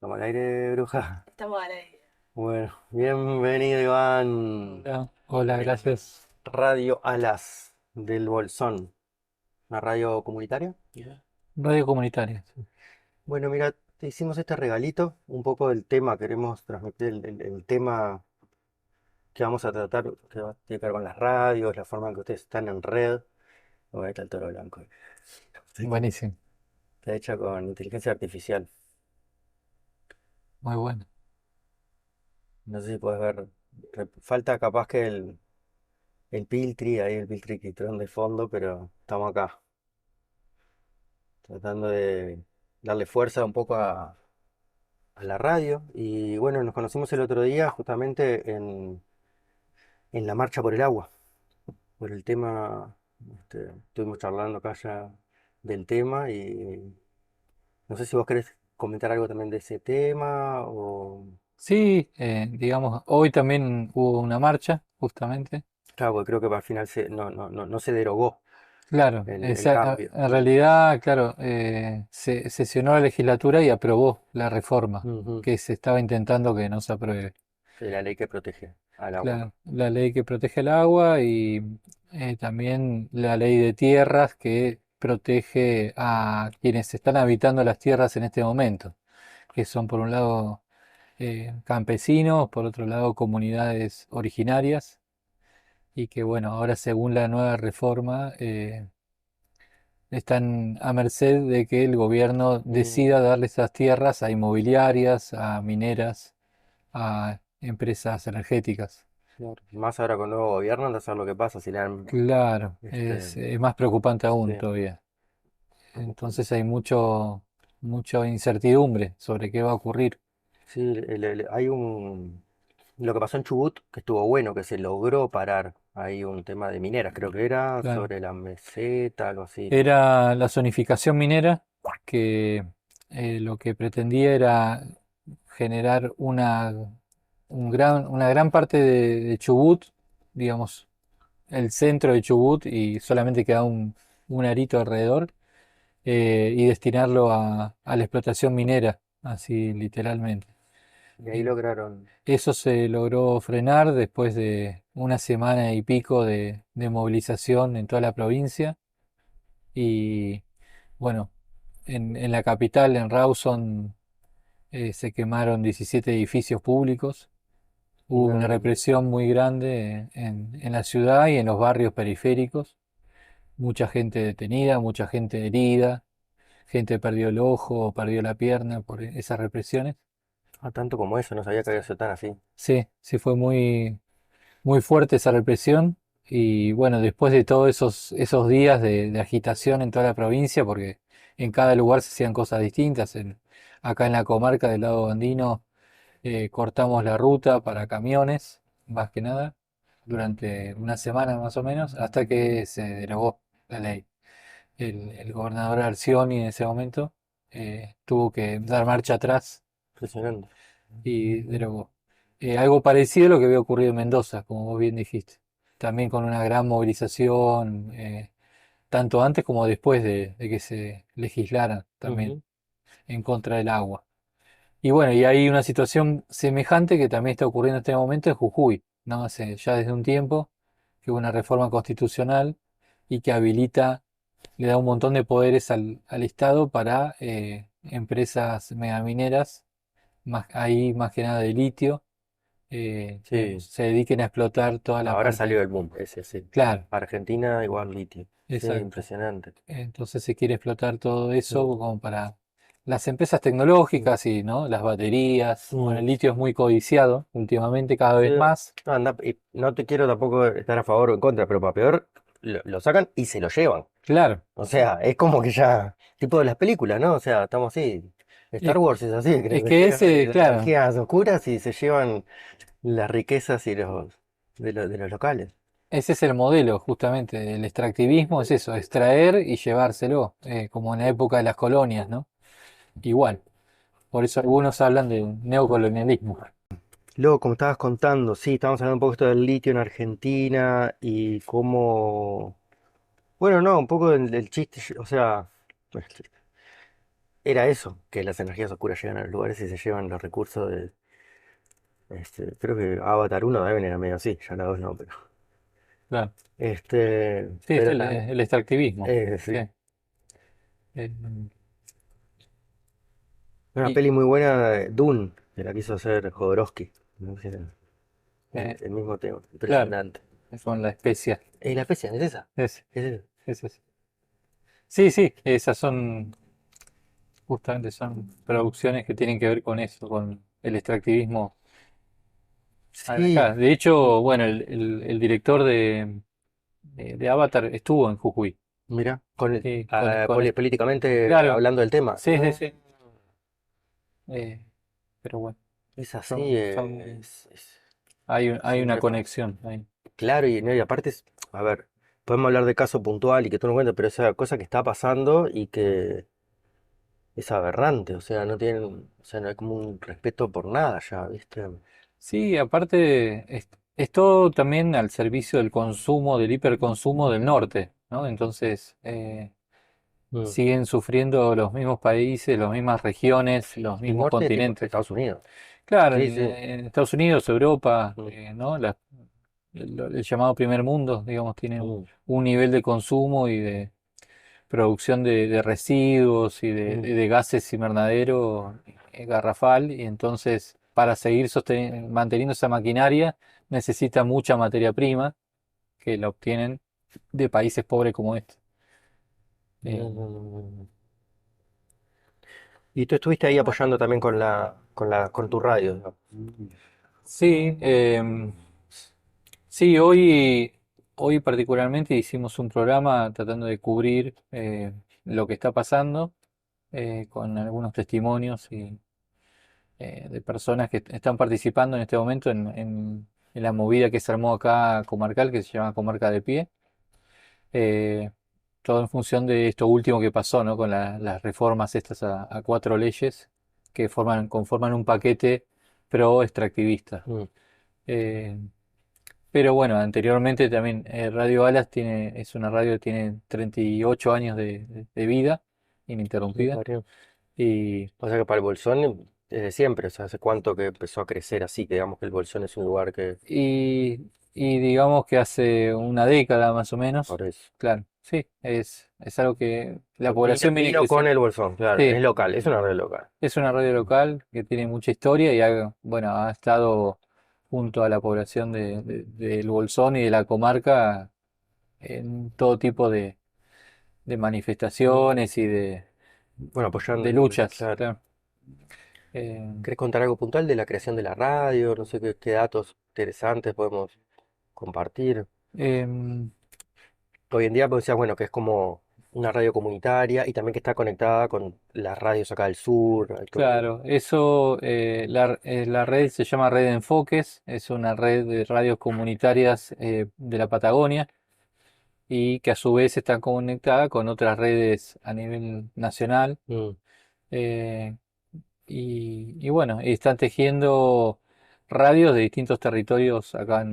Toma el aire, bruja. Estamos al aire. Bueno, bienvenido, Iván. Hola, hola, gracias. Radio Alas del Bolsón, una radio comunitaria. Radio comunitaria. Sí. Bueno, mira, te hicimos este regalito, un poco del tema, queremos transmitir el tema que vamos a tratar, tiene que ver con las radios, la forma en que ustedes están en red. Oh, ahí está el toro blanco. Sí. Buenísimo, Está hecha con inteligencia artificial. muy bueno. No sé si puedes ver, falta capaz que el Piltri, ahí el Piltri que de fondo, pero estamos acá. Tratando de darle fuerza un poco a la radio. Y bueno, nos conocimos el otro día justamente en la marcha por el agua, por el tema, estuvimos charlando acá ya del tema y no sé si vos querés comentar algo también de ese tema o... Sí, digamos, hoy también hubo una marcha, justamente. Claro, porque creo que al final no se derogó Claro, el cambio. en realidad, claro, se sesionó la legislatura y aprobó la reforma Ujú. que se estaba intentando que no se apruebe. De la ley que protege al agua. Claro, la ley que protege el agua y también la ley de tierras que protege a quienes están habitando las tierras en este momento, que son por un lado campesinos, por otro lado comunidades originarias, y que bueno, ahora según la nueva reforma están a merced de que el gobierno Mm, decida darle esas tierras a inmobiliarias, a mineras, a empresas energéticas. claro. Más ahora con el nuevo gobierno, no sé lo que pasa, si le dan Claro, este, es más preocupante sí. aún todavía. Entonces hay mucha incertidumbre sobre qué va a ocurrir. Sí, hay lo que pasó en Chubut, que estuvo bueno, que se logró parar. Hay un tema de mineras, creo que era Claro. sobre la meseta, algo así. Era la zonificación minera que lo que pretendía era generar una gran parte de Chubut, digamos, el centro de Chubut y solamente queda un arito alrededor y destinarlo a la explotación minera, así literalmente. Y ahí Y lograron. eso se logró frenar después de una semana y pico de movilización en toda la provincia y bueno, en la capital, en Rawson, se quemaron 17 edificios públicos. Hubo una No, represión muy grande en la ciudad y en los barrios periféricos. Mucha gente detenida, mucha gente herida, gente perdió el ojo o perdió la pierna por esas represiones. tanto como eso, no sabía que había sido tan así. Sí, sí fue muy fuerte esa represión. Y bueno, después de todos esos días de agitación en toda la provincia, porque en cada lugar se hacían cosas distintas. Acá en la comarca del lado andino cortamos la ruta para camiones, más que nada, durante una semana más o menos, hasta que se derogó la ley. El gobernador Arcioni en ese momento tuvo que dar marcha atrás Impresionante. y derogó. Algo parecido a lo que había ocurrido en Mendoza, como vos bien dijiste. También con una gran movilización, tanto antes como después de que se legislara también Ujú. en contra del agua. Y bueno, y hay una situación semejante que también está ocurriendo en este momento en Jujuy, ¿no? Hace ya desde un tiempo que hubo una reforma constitucional y que habilita, le da un montón de poderes al Estado para empresas megamineras, ahí más que nada de litio, que Sí, se dediquen a explotar toda la ahora salió parte. el boom, ese sí. Claro, Argentina igual litio. Sí, exacto. impresionante. Entonces se quiere explotar todo eso Mm, como para las empresas mm, tecnológicas y ¿no? Las baterías. Bueno, mm. el litio es muy codiciado últimamente, cada Sí. vez más. No, y no te quiero tampoco estar a favor o en contra, pero para peor, lo sacan y se lo llevan. Claro. O sea, es como que ya, tipo de las películas, ¿no? O sea, estamos así. Star Es, Wars es así, es creo que que llegan ese, las claro, energías oscuras y se llevan las riquezas y de los locales. ese es el modelo justamente del extractivismo, es eso, extraer y llevárselo, como en la época de las colonias, ¿no? Igual. Por eso algunos hablan de neocolonialismo. Luego, como estabas contando, sí, estábamos hablando un poco esto del litio en Argentina y cómo, bueno, no, un poco del chiste, o sea, era eso, que las energías oscuras llegan a los lugares y se llevan los recursos de, creo que Avatar uno también era medio así, ya la 2 no, pero, Claro. Sí, es pero también, el extractivismo. Sí. sí. Eh, Una y peli muy buena, Dune, que la quiso hacer Jodorowsky, ¿no? Sí, eh, el mismo tema, claro, impresionante. es con la especia. La especie, ¿es esa? Es, ¿Es esa? es. Sí, sí, esas son, justamente son producciones que tienen que ver con eso, con el extractivismo Sí, acá. De hecho, bueno, el director de Avatar estuvo en Jujuy. mira, Sí, con políticamente claro, hablando del tema. sí, sí, sí. Eh, pero bueno, Es así, son, es hay una increíble. conexión ahí. Claro, y, no, y aparte, a ver, podemos hablar de caso puntual y que tú no cuentes, pero esa cosa que está pasando y que es aberrante, o sea, no tienen, o sea, no hay como un respeto por nada ya, ¿viste? Sí, aparte es todo también al servicio del consumo, del hiperconsumo del norte, ¿no? Entonces, Mm. siguen sufriendo los mismos países, las mismas regiones, los El mismos norte, tipo, continentes. Estados Unidos. Claro, Sí, sí. en Estados Unidos, Europa, Mm, ¿no? El llamado primer mundo, digamos, tiene mm, un nivel de consumo y de producción de residuos y mm. de gases invernadero garrafal, y entonces para seguir manteniendo esa maquinaria necesita mucha materia prima que la obtienen de países pobres como este. No, Eh, no, no, no, no. Y tú estuviste ahí apoyando también con tu radio, ¿no? sí, sí, hoy particularmente hicimos un programa tratando de cubrir lo que está pasando con algunos testimonios de personas que están participando en este momento en la movida que se armó acá comarcal, que se llama Comarca de Pie. eh, Todo en función de esto último que pasó, ¿no? Con las reformas estas a cuatro leyes que conforman un paquete pro extractivista. Mm. Eh, pero bueno, anteriormente también Radio Alas es una radio que tiene 38 años de vida Qué ininterrumpida. parió. Y, O sea que para el Bolsón, desde siempre, o sea, hace cuánto que empezó a crecer así, que digamos que el Bolsón es un lugar que, y digamos que hace una década más o menos, por eso. claro, sí, es algo que la población viene Vino con creciendo. el Bolsón, claro, es Sí, local, es una red local. es una radio local que tiene mucha historia y bueno, ha estado junto a la población del Bolsón y de la comarca en todo tipo de Mm. manifestaciones y Bueno, de apoyando, luchas, claro. claro. Eh, ¿Querés contar algo puntual de la creación de la radio? No sé qué datos interesantes podemos compartir. em, Hoy en día, pues decías, bueno, que es como una radio comunitaria y también que está conectada con las radios acá del sur. claro, eso, la red se llama Red Enfoques, es una red de radios comunitarias de la Patagonia y que a su vez está conectada con otras redes a nivel nacional. Mm, eh, y bueno, y están tejiendo radios de distintos territorios acá,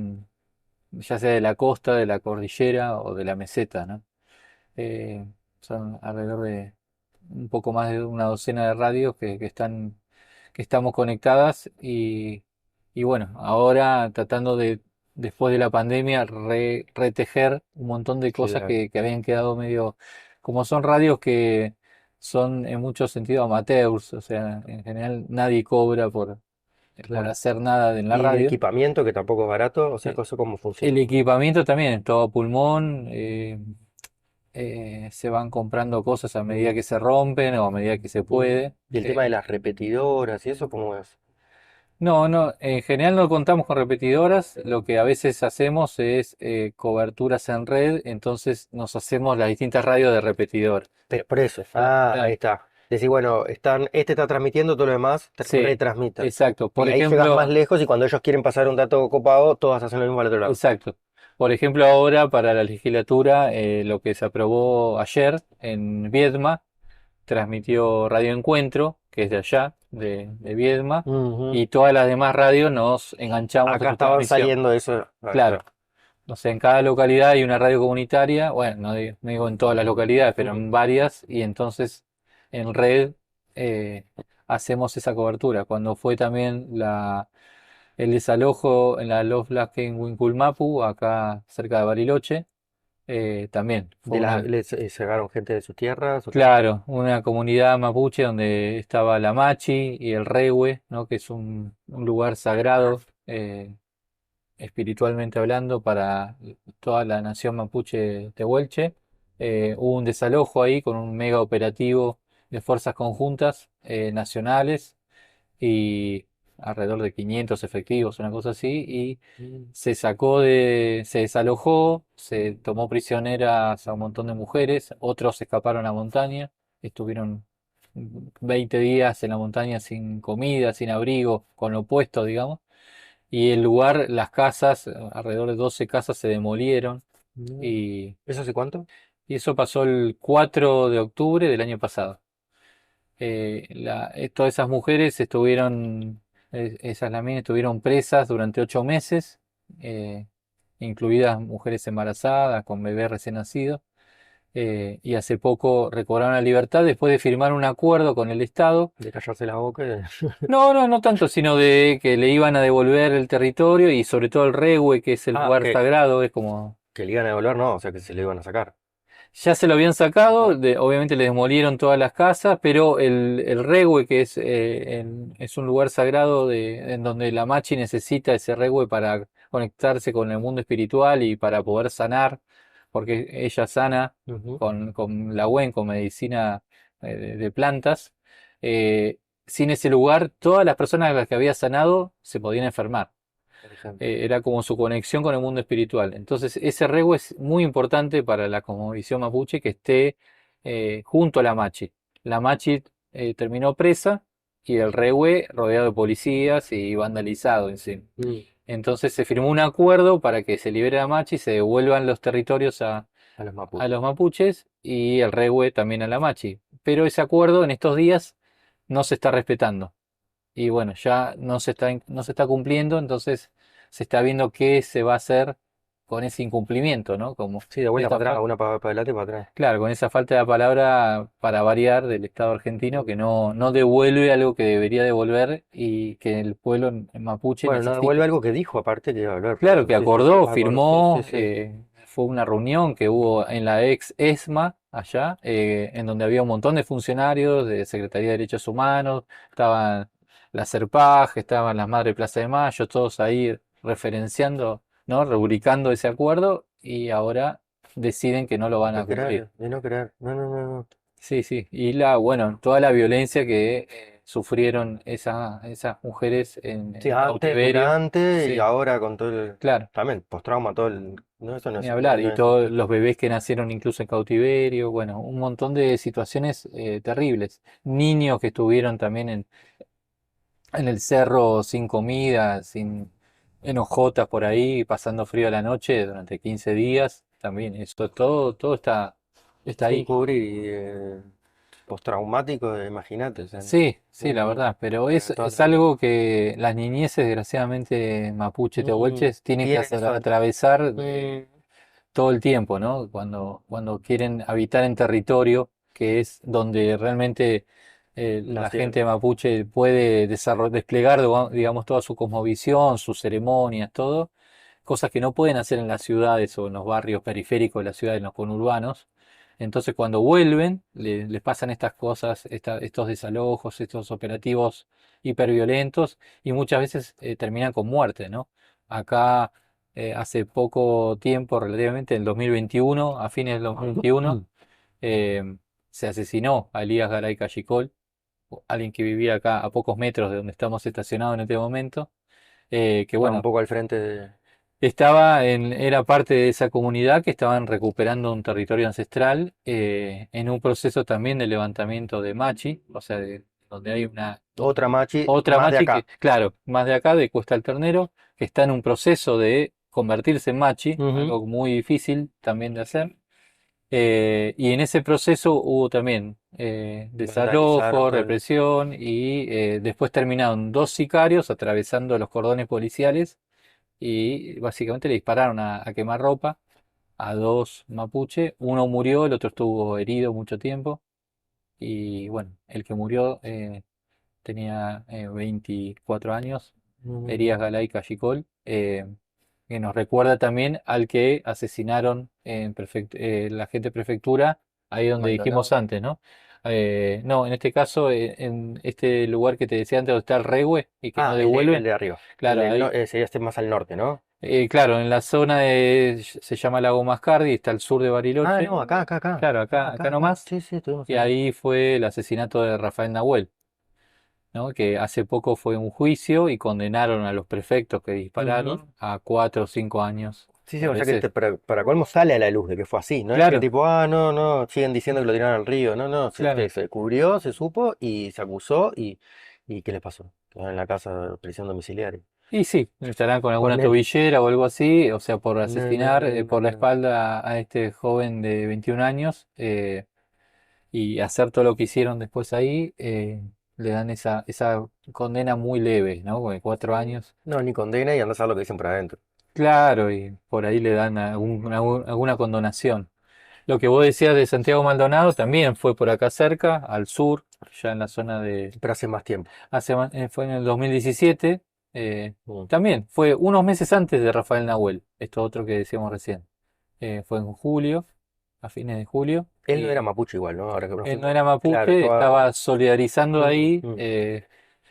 ya sea de la costa, de la cordillera o de la meseta, ¿no? Eh, Son alrededor de un poco más de una docena de radios que estamos conectadas y bueno, ahora tratando después de la pandemia, retejer un montón de cosas claro, que habían quedado medio, como son radios que son en muchos sentidos amateurs, o sea, en general nadie cobra por claro. hacer nada en la Y el radio. equipamiento, que tampoco es barato, o sea, Eh, ¿cómo el funciona? equipamiento también es todo a pulmón. Se van comprando cosas a medida Mm, que se rompen o a medida que se mm. puede. Y el tema de las repetidoras y eso, ¿cómo es? No, no, en general no contamos con repetidoras. Lo que a veces hacemos es coberturas en red, entonces nos hacemos las distintas radios de repetidor. Pero por eso, ahí Claro. está. Decir, bueno, este está transmitiendo, todo lo demás Sí, retransmite. exacto. Por Y ahí llegas más ejemplo, lejos y cuando ellos quieren pasar un dato copado, todas hacen lo mismo al otro lado. exacto. Por ejemplo, ahora para la legislatura, lo que se aprobó ayer en Viedma transmitió Radio Encuentro, que es de allá, de Viedma, Ujú. y todas las demás radios nos enganchamos a Acá su estaban transmisión. saliendo eso. Ahí Claro, está. no sé, en cada localidad hay una radio comunitaria, bueno, no digo en todas las localidades, pero Mm, en varias, y entonces en red eh, hacemos esa cobertura. Cuando fue también el desalojo en la Loflaken Winculmapu, acá cerca de Bariloche, también fue Les sacaron gente de sus tierras. claro, una comunidad mapuche donde estaba la Machi y el Rehue, ¿no? Que es un lugar sagrado, espiritualmente hablando, para toda la nación mapuche tehuelche. Hubo un desalojo ahí con un mega operativo de fuerzas conjuntas nacionales y alrededor de 500 efectivos, una cosa así, y Mm. se desalojó, se tomó prisioneras a un montón de mujeres, otros escaparon a montaña, estuvieron 20 días en la montaña sin comida, sin abrigo, con lo opuesto, digamos, y el lugar, las casas, alrededor de 12 casas se demolieron, Mm. y, ¿Eso hace cuánto? y eso pasó el 4 de octubre del año pasado. Todas esas mujeres estuvieron, esas lamines estuvieron presas durante 8 meses, eh, incluidas mujeres embarazadas con bebés recién nacidos, y hace poco recobraron la libertad después de firmar un acuerdo con el Estado. De callarse la boca. No, no, no tanto, sino de que le iban a devolver el territorio y sobre todo el Rehue, que es el Ah, lugar sagrado, es como que le iban a devolver, no, o sea que se le iban a sacar. ya se lo habían sacado, Ajá. obviamente le demolieron todas las casas, pero el Rehue, que es, es un lugar sagrado en donde la Machi necesita ese Rehue para conectarse con el mundo espiritual y para poder sanar, porque ella sana Ujú. con la Wen, con medicina de plantas. eh, Sin ese lugar, todas las personas a las que había sanado se podían enfermar. Por ejemplo. Era como su conexión con el mundo espiritual. Entonces, ese rehue es muy importante para la cosmovisión mapuche que esté junto a la Machi. La Machi terminó presa y el rehue rodeado de policías y vandalizado en sí. Mm. Entonces se firmó un acuerdo para que se libere la Machi, se devuelvan los territorios A los a mapuches. los mapuches y el rehue también a la Machi. Pero ese acuerdo en estos días no se está respetando y bueno, ya no se está cumpliendo, entonces se está viendo qué se va a hacer con ese incumplimiento, ¿no? Como Sí, de vuelta esta para atrás, una para adelante y para atrás. claro, con esa falta de palabra para variar del Estado argentino que no devuelve algo que debería devolver y que el pueblo en mapuche Bueno, no devuelve necesita. algo que dijo aparte que iba a volver, por Claro eso. que Sí, sí, sí. acordó, Sí, sí, firmó, sí. fue una reunión que hubo en la ex ESMA allá, en donde había un montón de funcionarios de Secretaría de Derechos Humanos, estaban la CERPAJ, estaban las Madres de Plaza de Mayo, todos ahí referenciando, ¿no? Rubricando ese acuerdo y ahora deciden que no lo van a cumplir. De no querer. No, no, no, no. Sí, sí, y bueno, toda la violencia que sufrieron esas mujeres Sí, en cautiverio, antes y sí, ahora con todo el. claro. También, postrauma, todo el. No, eso no Ni es, no, hablar, no y es. todos los bebés que nacieron incluso en cautiverio, bueno, un montón de situaciones terribles. Niños que estuvieron también en el cerro sin comida, en hojotas por ahí, pasando frío a la noche durante 15 días, también eso, todo está Sí, ahí. pobre y postraumático, imagínate, o sea, Sí, sí, la un- verdad, pero para toda es la vida. algo que las niñeces, desgraciadamente, mapuche Mm, tehuelches, tienen que tienen eso. atravesar Mm, todo el tiempo, ¿no? Cuando quieren habitar en territorio, que es donde realmente la nacieron. gente mapuche puede desplegar, digamos, toda su cosmovisión, sus ceremonias, todo, cosas que no pueden hacer en las ciudades o en los barrios periféricos de las ciudades, en los conurbanos. Entonces, cuando vuelven, les pasan estas cosas, estos desalojos, estos operativos hiperviolentos y muchas veces terminan con muerte, ¿no? Acá hace poco tiempo, relativamente, en el 2021, a fines del 2021, eh, se asesinó a Elías Garay Cachicol, alguien que vivía acá a pocos metros de donde estamos estacionados en este momento, que Ah, un bueno, poco al frente de. era parte de esa comunidad que estaban recuperando un territorio ancestral en un proceso también de levantamiento de Machi, o sea, donde hay Otra machi, otra más de Machi que, acá. claro, más de acá, de Cuesta al Ternero, que está en un proceso de convertirse en Machi, Ujú. algo muy difícil también de hacer. Y en ese proceso hubo también Vandalizaron desalojo, todo el. represión y después terminaron dos sicarios atravesando los cordones policiales y básicamente le dispararon a quemarropa a dos mapuche. Uno murió, el otro estuvo herido mucho tiempo. y bueno, el que murió tenía 24 años, Mm, Elías Galay Cachicol, que nos recuerda también al que asesinaron en la gente de prefectura, ahí donde dijimos Maldonado. antes, ¿no? No, en este caso, en este lugar que te decía antes, donde está el Rehue y que no Ah, el devuelven, de arriba. claro, ahí, Sería este más al norte, ¿no? claro, en la zona se llama Lago Mascardi, está al sur de Ah, Bariloche, no, acá, acá, acá. claro, Ah, acá, acá, acá acá. nomás, Sí, sí, estuvimos y ahí. ahí fue el asesinato de Rafael Nahuel, ¿no? Que hace poco fue un juicio y condenaron a los prefectos que Ujú. dispararon a 4 o 5 años, Sí, sí, me o sea que parece. para colmo sale a la luz de que fue así. No es que Claro, tipo, ah, no, no, siguen diciendo que lo tiraron al río. No, no, claro. se cubrió, se supo y se acusó y ¿qué les pasó? Quedaron en la casa de prisión domiciliaria. Y sí, estarán con alguna Ponele. tobillera o algo así, o sea, por No, no, asesinar no, no, por la no. espalda a este joven de 21 años y hacer todo lo que hicieron después ahí, le dan esa condena muy leve, ¿no? Porque 4 años. No, ni condena y andás a ver lo que dicen por adentro. Claro, y por ahí le dan alguna condonación. Lo que vos decías de Santiago Maldonado también fue por acá cerca, al sur, ya en la zona de... Pero hace más tiempo. fue en el 2017, eh, Mm. también fue unos meses antes de Rafael Nahuel, esto otro que decíamos recién. Fue en julio, a fines de julio, Él no era y mapuche igual, ¿no? Ahora que me él no fijo. era Claro, mapuche, estaba. estaba solidarizando Mm, ahí mm,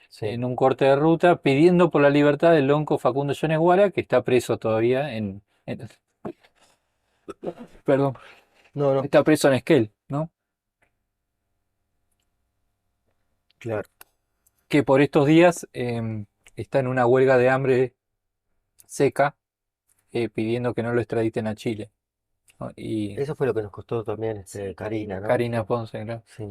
sí. en un corte de ruta, pidiendo por la libertad del lonco Facundo Yones, que está preso todavía perdón, No, no. está preso en Esquel, ¿no? Claro. Que por estos días está en una huelga de hambre seca, pidiendo que no lo extraditen a Chile, ¿no? Y Eso fue lo que nos costó también Sí, Karina, Karina. ¿no? Karina Sí. Ponce, claro. Sí.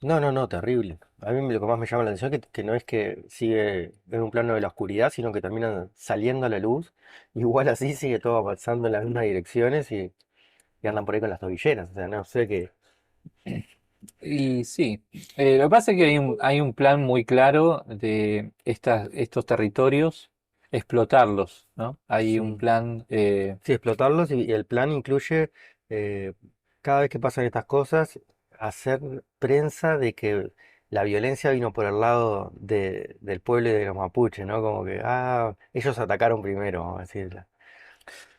No, no, no, terrible. A mí lo que más me llama la atención es que no es que sigue en un plano de la oscuridad, sino que termina saliendo a la luz. Igual así sigue todo avanzando en las mismas direcciones y andan por ahí con las tobilleras. O sea, no sé qué. Y sí, lo que pasa es que hay un plan muy claro de estos territorios, explotarlos, ¿no? Hay un Sí. plan, Sí, explotarlos y el plan incluye, eh, cada vez que pasan estas cosas, hacer prensa de que la violencia vino por el lado del pueblo y de los mapuches, ¿no? Como que, ah, ellos atacaron primero, vamos a decirlo.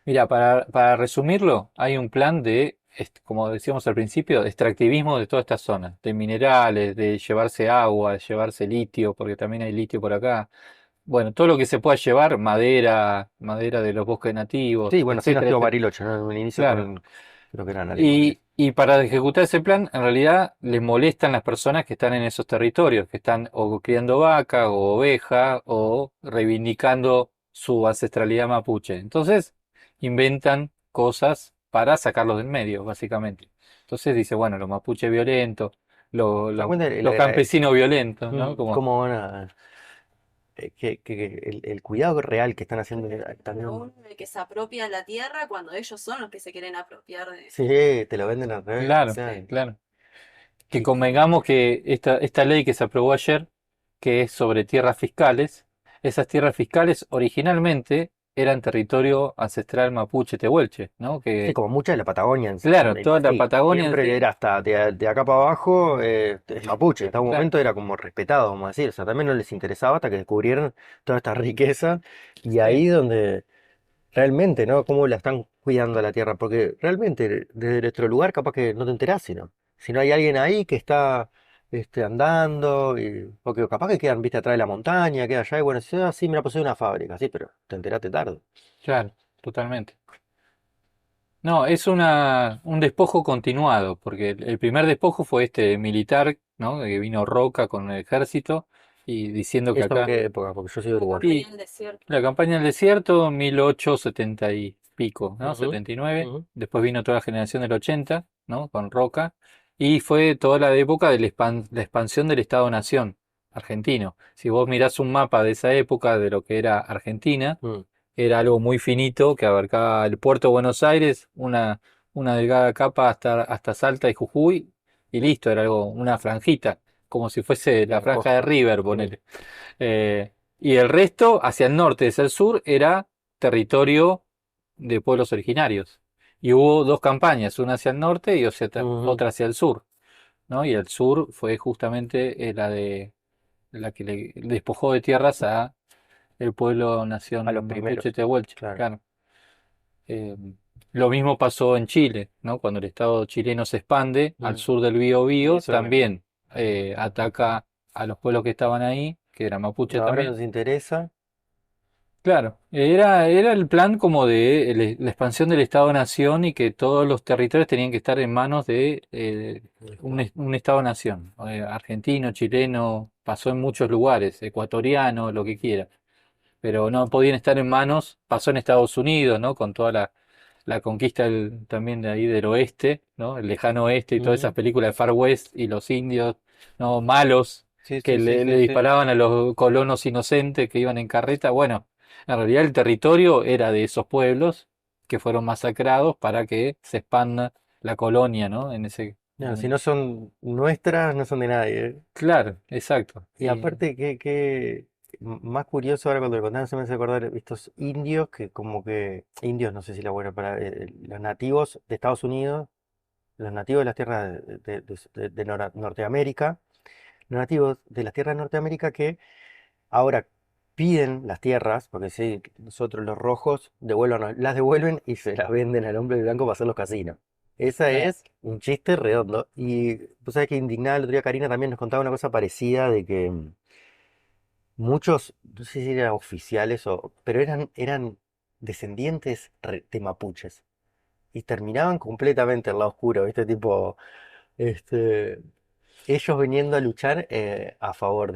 mira, para resumirlo, hay un plan de, como decíamos al principio, de extractivismo de toda esta zona, de minerales, de llevarse agua, de llevarse litio, porque también hay litio por acá. Bueno, todo lo que se pueda llevar, madera de los bosques nativos, Sí, bueno, así etcétera, nació etcétera. Bariloche, ¿no? En un inicio Claro. creo que eran alemanes. Y para ejecutar ese plan, en realidad les molestan las personas que están en esos territorios, que están o criando vaca o oveja o reivindicando su ancestralidad mapuche. Entonces, inventan cosas para sacarlos del medio, básicamente. Entonces dice, bueno, los mapuches violentos, ¿Te das cuenta los campesinos violentos, ¿no? Como, cómo van a, que el cuidado real que están haciendo también? Número uno, el que se apropia la tierra cuando ellos son los que se quieren apropiar de... Sí, te lo venden al revés. O claro, sea, claro. Que que convengamos que esta ley que se aprobó ayer, que es sobre tierras fiscales, esas tierras fiscales originalmente eran territorio ancestral mapuche tehuelche, ¿no? sí, Que, como mucha de la Patagonia claro, es toda la así. Patagonia en Siempre sí, era hasta de acá para abajo, es mapuche. Hasta un claro, momento era como respetado, vamos a decir. O sea, también no les interesaba hasta que descubrieron toda esta riqueza. Y sí, ahí donde realmente, ¿no? Cómo la están cuidando la tierra. Porque realmente desde nuestro lugar capaz que no te enterás, sino. Si no hay alguien ahí que está andando, porque capaz que quedan, viste, atrás de la montaña, queda allá, y bueno, sí, ah, sí, mira, pues hay una fábrica, sí, pero te enteraste tarde. claro, totalmente. No, es un despojo continuado, porque el primer despojo fue este militar, ¿no? Que vino Roca con el ejército y diciendo que ¿Esto en acá, qué época? Porque yo soy de La Uruguay. y campaña del desierto. la campaña del desierto, 1870 y pico, ¿no? Ujú, 79. ujú. Después vino toda la generación del 80, ¿no? Con Roca. Y fue toda la época de la expansión del Estado-Nación argentino. Si vos mirás un mapa de esa época, de lo que era Argentina, Mm. era algo muy finito que abarcaba el puerto de Buenos Aires, una delgada capa hasta Salta y Jujuy, y listo, era algo, una franjita, como si fuese la La franja de costa. River, Mm. ponele. Y el resto, hacia el norte, hacia el sur, era territorio de pueblos originarios. Y hubo dos campañas, una hacia el norte y Ujú. otra hacia el sur. ¿no? Y el sur fue justamente la que le despojó de tierras a el pueblo A los nación mapuche primeros, tehuelche, claro. claro. Eh, lo mismo pasó en Chile, ¿no? Cuando el Estado chileno se expande al Mm. sur del Y Biobío, eso también ataca a los pueblos que estaban ahí, que eran mapuche ahora también. nos interesa. Claro, era el plan como de la expansión del Estado-Nación y que todos los territorios tenían que estar en manos de un Estado-Nación. Argentino, chileno, pasó en muchos lugares, ecuatoriano, lo que quiera. Pero no podían estar en manos, pasó en Estados Unidos, ¿no? Con toda la conquista también de ahí del oeste, ¿no? El lejano oeste y todas esas Ujú. películas de Far West y los indios, ¿no? Malos Sí, que sí, sí, le sí, sí. disparaban a los colonos inocentes que iban en carreta. Bueno, en realidad el territorio era de esos pueblos que fueron masacrados para que se expanda la colonia, ¿no? No, si no son nuestras, no son de nadie. Claro, exacto. Y aparte, más curioso ahora cuando lo contaban, se me hace acordar estos indios que como que, indios, no sé si la buena para, los nativos de Estados Unidos, los nativos de las tierras de Norteamérica, los nativos de las tierras de Norteamérica que ahora piden las tierras, porque si nosotros los rojos las devuelven y se las venden al hombre blanco para hacer los casinos. Esa Eh, es un chiste redondo. Y tú sabes que indignada el otro día Karina también nos contaba una cosa parecida de que muchos, no sé si eran oficiales pero eran descendientes de mapuches. Y terminaban completamente al lado oscuro, ¿viste? Tipo, este, ellos viniendo a luchar a favor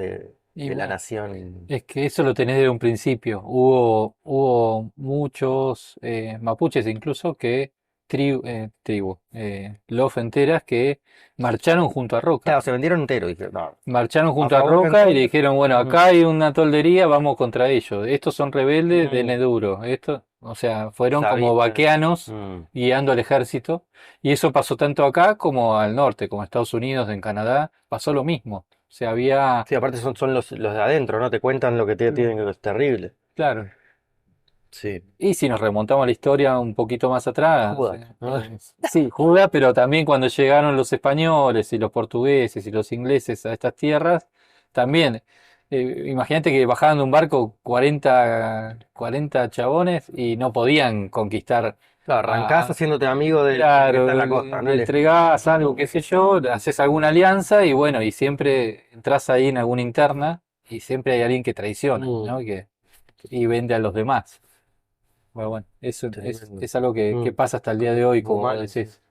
y de la bueno. nación. Es que eso lo tenés desde un principio. Hubo muchos mapuches incluso que lof enteras que marcharon junto a Roca. Claro, se vendieron entero. Dije, no, Marcharon a junto a favor o en Roca y le contra. dijeron, bueno, Ujú, acá hay una toldería, vamos contra ellos. Estos son rebeldes, denle ujú. duro. O sea, fueron como Sabía. vaqueanos Mm. guiando al ejército. Y eso pasó tanto acá como al norte, como Estados Unidos, en Canadá, pasó lo mismo. O sea, había, Sí, aparte son los de adentro, ¿no? Te cuentan lo que tienen, que es terrible. claro. Sí. Y si nos remontamos a la historia un poquito más atrás, Judas. ¿No? sí, Judá, pero también cuando llegaron los españoles y los portugueses y los ingleses a estas tierras, también, imagínate que bajaban de un barco 40 chabones y no podían conquistar Claro, arrancás a, haciéndote amigo del que está en claro, la costa, ¿no? le entregás algo, qué sé yo, haces alguna alianza y bueno, y siempre entras ahí en alguna interna y siempre hay alguien que traiciona, Mm, ¿no? Y vende a los demás. Bueno, eso tremendo. es algo que Mm, pasa hasta el día de hoy, muy como vos mal, sí. decís.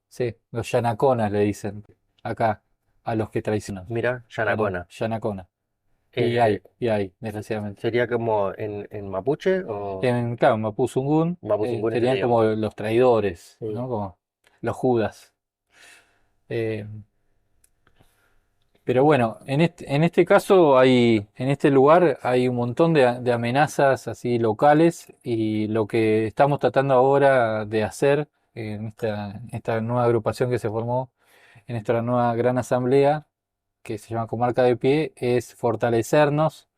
Sí, los yanaconas le dicen acá a los que traicionan. Mira, Yanacona. Yanacona. Eh, Y hay, desgraciadamente. ¿Sería como en mapuche o Claro, en Mapuzungún mapuzungún serían sería? como los traidores, Mm. ¿no? Como los Judas. Eh, pero bueno, en este caso en este lugar hay un montón de amenazas así locales y lo que estamos tratando ahora de hacer en esta nueva agrupación que se formó, en esta nueva gran asamblea que se llama Comarca de Pie, es fortalecernos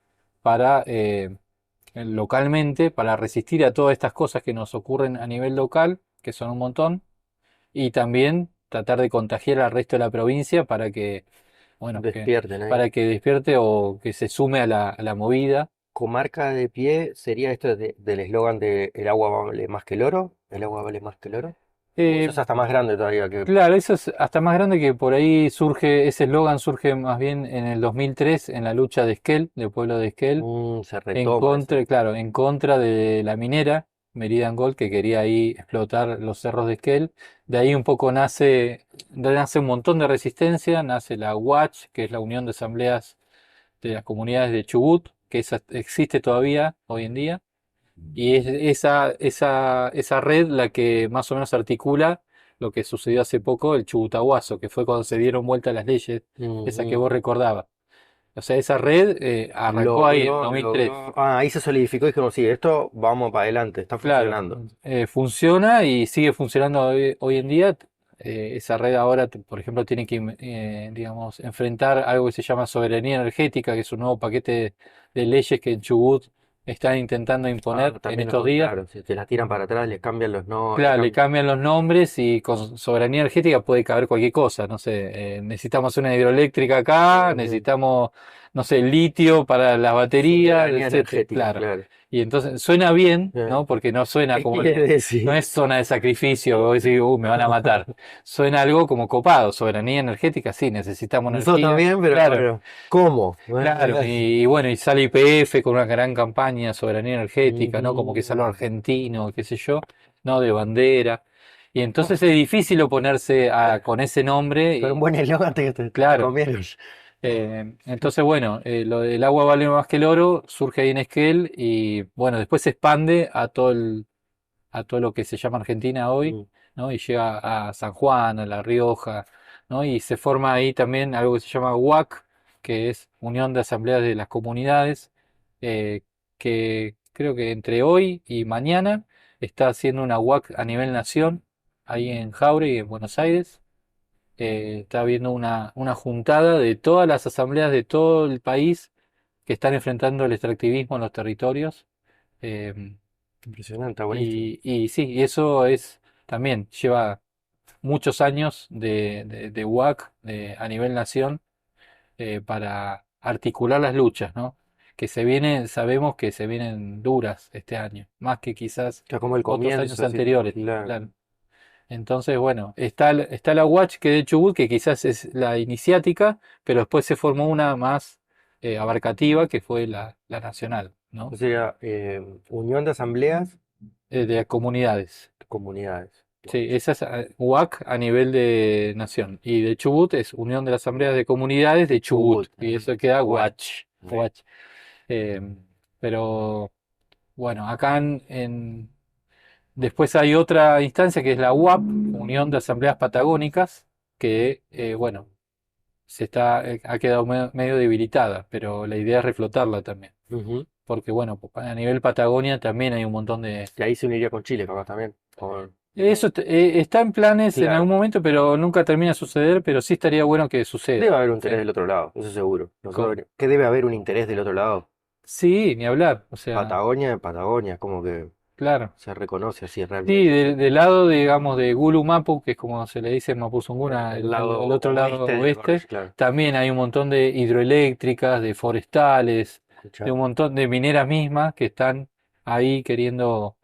para localmente, para resistir a todas estas cosas que nos ocurren a nivel local, que son un montón, y también tratar de contagiar al resto de la provincia para que bueno, Despierten ahí. para que despierte o que se sume a a la movida. Comarca de pie sería esto del eslogan de el agua vale más que el oro. ¿El agua vale más que el oro? O eso Eh, es hasta más grande todavía que. claro, eso es hasta más grande que por ahí surge, ese eslogan surge más bien en el 2003 en la lucha de Esquel, del pueblo de Esquel, Se en retoma eso. contra, claro, en contra de la minera Meridian Gold que quería ahí explotar los cerros de Esquel. De ahí un poco nace un montón de resistencia, nace la UACH, que es la Unión de Asambleas de las Comunidades de Chubut, que existe todavía hoy en día. Y es esa red la que más o menos articula lo que sucedió hace poco, el Chubutahuazo, que fue cuando se dieron vuelta las leyes, esa que Ujú. vos recordabas. O sea, esa red arrancó ahí en 2003. Ahí se solidificó y dijimos, sí, esto vamos para adelante, está Claro, funcionando. funciona y sigue funcionando hoy en día. Esa red ahora, por ejemplo, tiene que, digamos, enfrentar algo que se llama soberanía energética, que es un nuevo paquete de leyes que en Chubut están intentando imponer en También estos días. claro, si te las tiran para atrás, les cambian los no, le Claro, le cambian. cambian los nombres y con soberanía energética puede caber cualquier cosa. No sé, necesitamos una hidroeléctrica acá, Ujú. necesitamos, no sé, litio para las baterías, Soberanía etcétera. energética, Claro. claro. Y entonces suena bien, Eh, ¿no? Porque no suena ¿Qué como, quiere no decir? es zona de sacrificio, que vos decís, me van a matar. Suena algo como copado, soberanía energética, sí, necesitamos Nosotros energía. también, pero Claro, bueno, ¿cómo? claro. Y bueno, y sale YPF con una gran campaña de soberanía energética, ¿no? Como que es algo Ujú. argentino, qué sé yo, ¿no? De bandera. Y Ah, entonces es difícil oponerse con ese nombre, con un y buen eslogan te claro. comieron. Entonces, bueno, lo del agua vale más que el oro surge ahí en Esquel y bueno, después se expande a todo lo que se llama Argentina hoy, Mm. ¿no? Y llega a San Juan, a La Rioja, ¿no? Y se forma ahí también algo que se llama UAC, que es Unión de Asambleas de las Comunidades, eh, que creo que entre hoy y mañana está haciendo una UAC a nivel nación, ahí en Jauregui, en Buenos Aires. Está habiendo una juntada de todas las asambleas de todo el país que están enfrentando el extractivismo en los territorios. eh, Impresionante, está buenísimo. y sí, y eso es también lleva muchos años de WAC a nivel nación, para articular las luchas, ¿no? Que se vienen, sabemos que se vienen duras este año, más que quizás Está como el otros años comienzo, así. anteriores. Claro. Claro. Entonces, bueno, está la Watch que de Chubut, que quizás es la iniciática, pero después se formó una más abarcativa, que fue la nacional, O ¿no? sea, Unión de Asambleas De comunidades. de Comunidades. Sí, esa es UAC a nivel de nación. Y de Chubut es Unión de las Asambleas de Comunidades de Chubut. Chubut. Y Ajá. eso queda Guay. Watch. Watch. Eh, pero bueno, acá después hay otra instancia que es la UAP, Unión de Asambleas Patagónicas, que bueno, ha quedado medio debilitada, pero la idea es reflotarla también. Ujú. Porque bueno, a nivel Patagonia también hay un montón de... Y ahí se uniría con Chile, capaz también. Eso está en planes en algún Claro. momento, pero nunca termina de suceder, pero sí estaría bueno que Debe suceda. haber un interés Sí, del otro lado, eso seguro. Co- Nosotros, ¿qué debe haber un interés del otro lado? sí, ni hablar, o sea, Patagonia, Patagonia, como que claro. se reconoce así Sí, realmente. del lado, digamos, de Gulu-Mapu, que es como se le dice en Mapuzunguna, El el lado otro lado oeste de la oeste, cordillera, claro. también hay un montón de hidroeléctricas, de forestales, de Escuchá. un montón de mineras mismas que están ahí queriendo,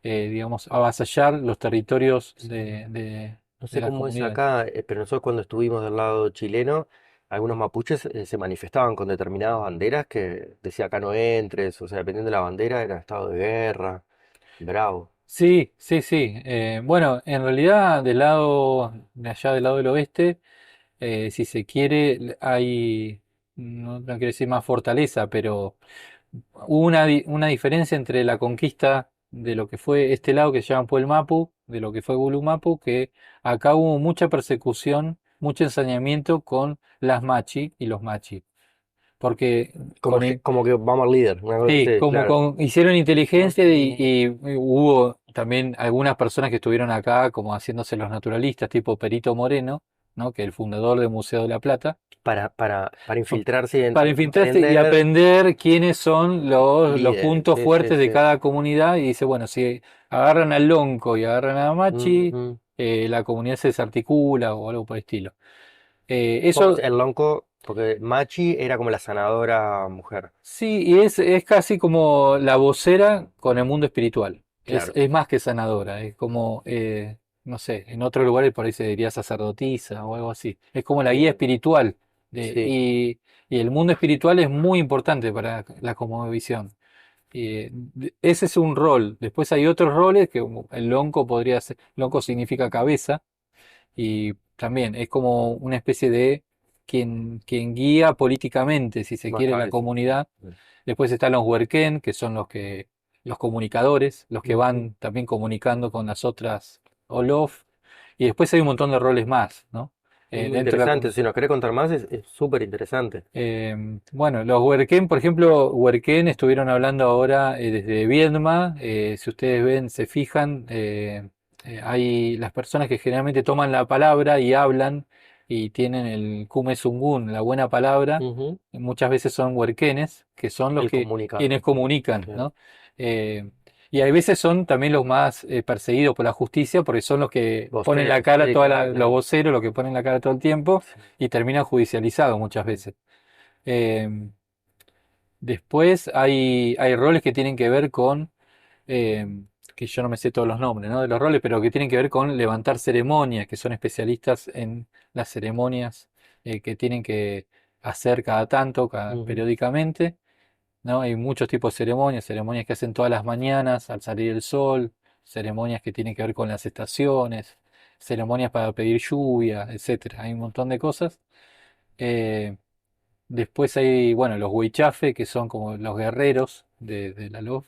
digamos, avasallar los territorios No de sé las cómo es comunidades. acá, pero nosotros cuando estuvimos del lado chileno, algunos mapuches se manifestaban con determinadas banderas que decía acá no entres, o sea, dependiendo de la bandera era estado de guerra, bravo. Sí, sí, sí. Bueno, en realidad del lado de allá del lado del oeste, si se quiere, hay, no quiero decir más fortaleza, pero hubo una diferencia entre la conquista de lo que fue este lado que se llama Puelmapu, de lo que fue Gulumapu, que acá hubo mucha persecución, mucho ensañamiento con las machi y los machi. Porque Como, como que vamos al líder, una cosa sí, así, como claro. hicieron inteligencia Ujú. y hubo también algunas personas que estuvieron acá como haciéndose los naturalistas, tipo Perito Moreno, ¿no? Que es el fundador del Museo de la Plata, Para infiltrarse y para infiltrarse y aprender aprender quiénes son los líderes, puntos sí, sí, fuertes de sí. cada comunidad y dice, bueno, si agarran al Lonco y agarran a Machi, Ujú. la comunidad se desarticula o algo por el estilo. Como Eso el lonco, porque Machi era como la sanadora mujer, sí, y es casi como la vocera con el mundo espiritual. claro. Es más que sanadora, es como, no sé, en otros lugares por ahí se diría sacerdotisa o algo así. Es como la guía Eh, espiritual. sí. Y el mundo espiritual es muy importante para la cosmovisión. Ese es un rol. Después hay otros roles que como el lonco podría ser, lonco significa cabeza, y también es como una especie de quien guía políticamente, si se Más quiere, la cabeza. comunidad. Después están los huerquén, que son los comunicadores, los que Ujú. van también comunicando con las otras Olof. Y después hay un montón de roles más, ¿no? Muy Dentro de la interesante. comunidad. Si nos querés contar más, es súper interesante. Bueno, los huerquén, por ejemplo, huerquén estuvieron hablando ahora desde Viedma. Si ustedes ven, se fijan, hay las personas que generalmente toman la palabra y hablan. y tienen el Kume Sungun, la buena palabra. Ujú. Muchas veces son huerquenes, que son los El que comunicador. quienes comunican, Claro. ¿no? Eh, y a veces son también los más perseguidos por la justicia porque son los que ponen la Voceros, cara, sí, los claro. voceros, los que ponen la cara todo el tiempo Sí. y terminan judicializados muchas Mm. veces. Eh, Después hay roles que tienen que ver con, eh, que yo no me sé todos los nombres, ¿no? De los roles, pero que tienen que ver con levantar ceremonias, que son especialistas en las ceremonias que tienen que hacer cada tanto, Ujú. periódicamente, ¿no? Hay muchos tipos de ceremonias, ceremonias que hacen todas las mañanas al salir el sol, ceremonias que tienen que ver con las estaciones, ceremonias para pedir lluvia, etcétera. Hay un montón de cosas. Eh, Después hay, bueno, los huichafe, que son como los guerreros de la LOF,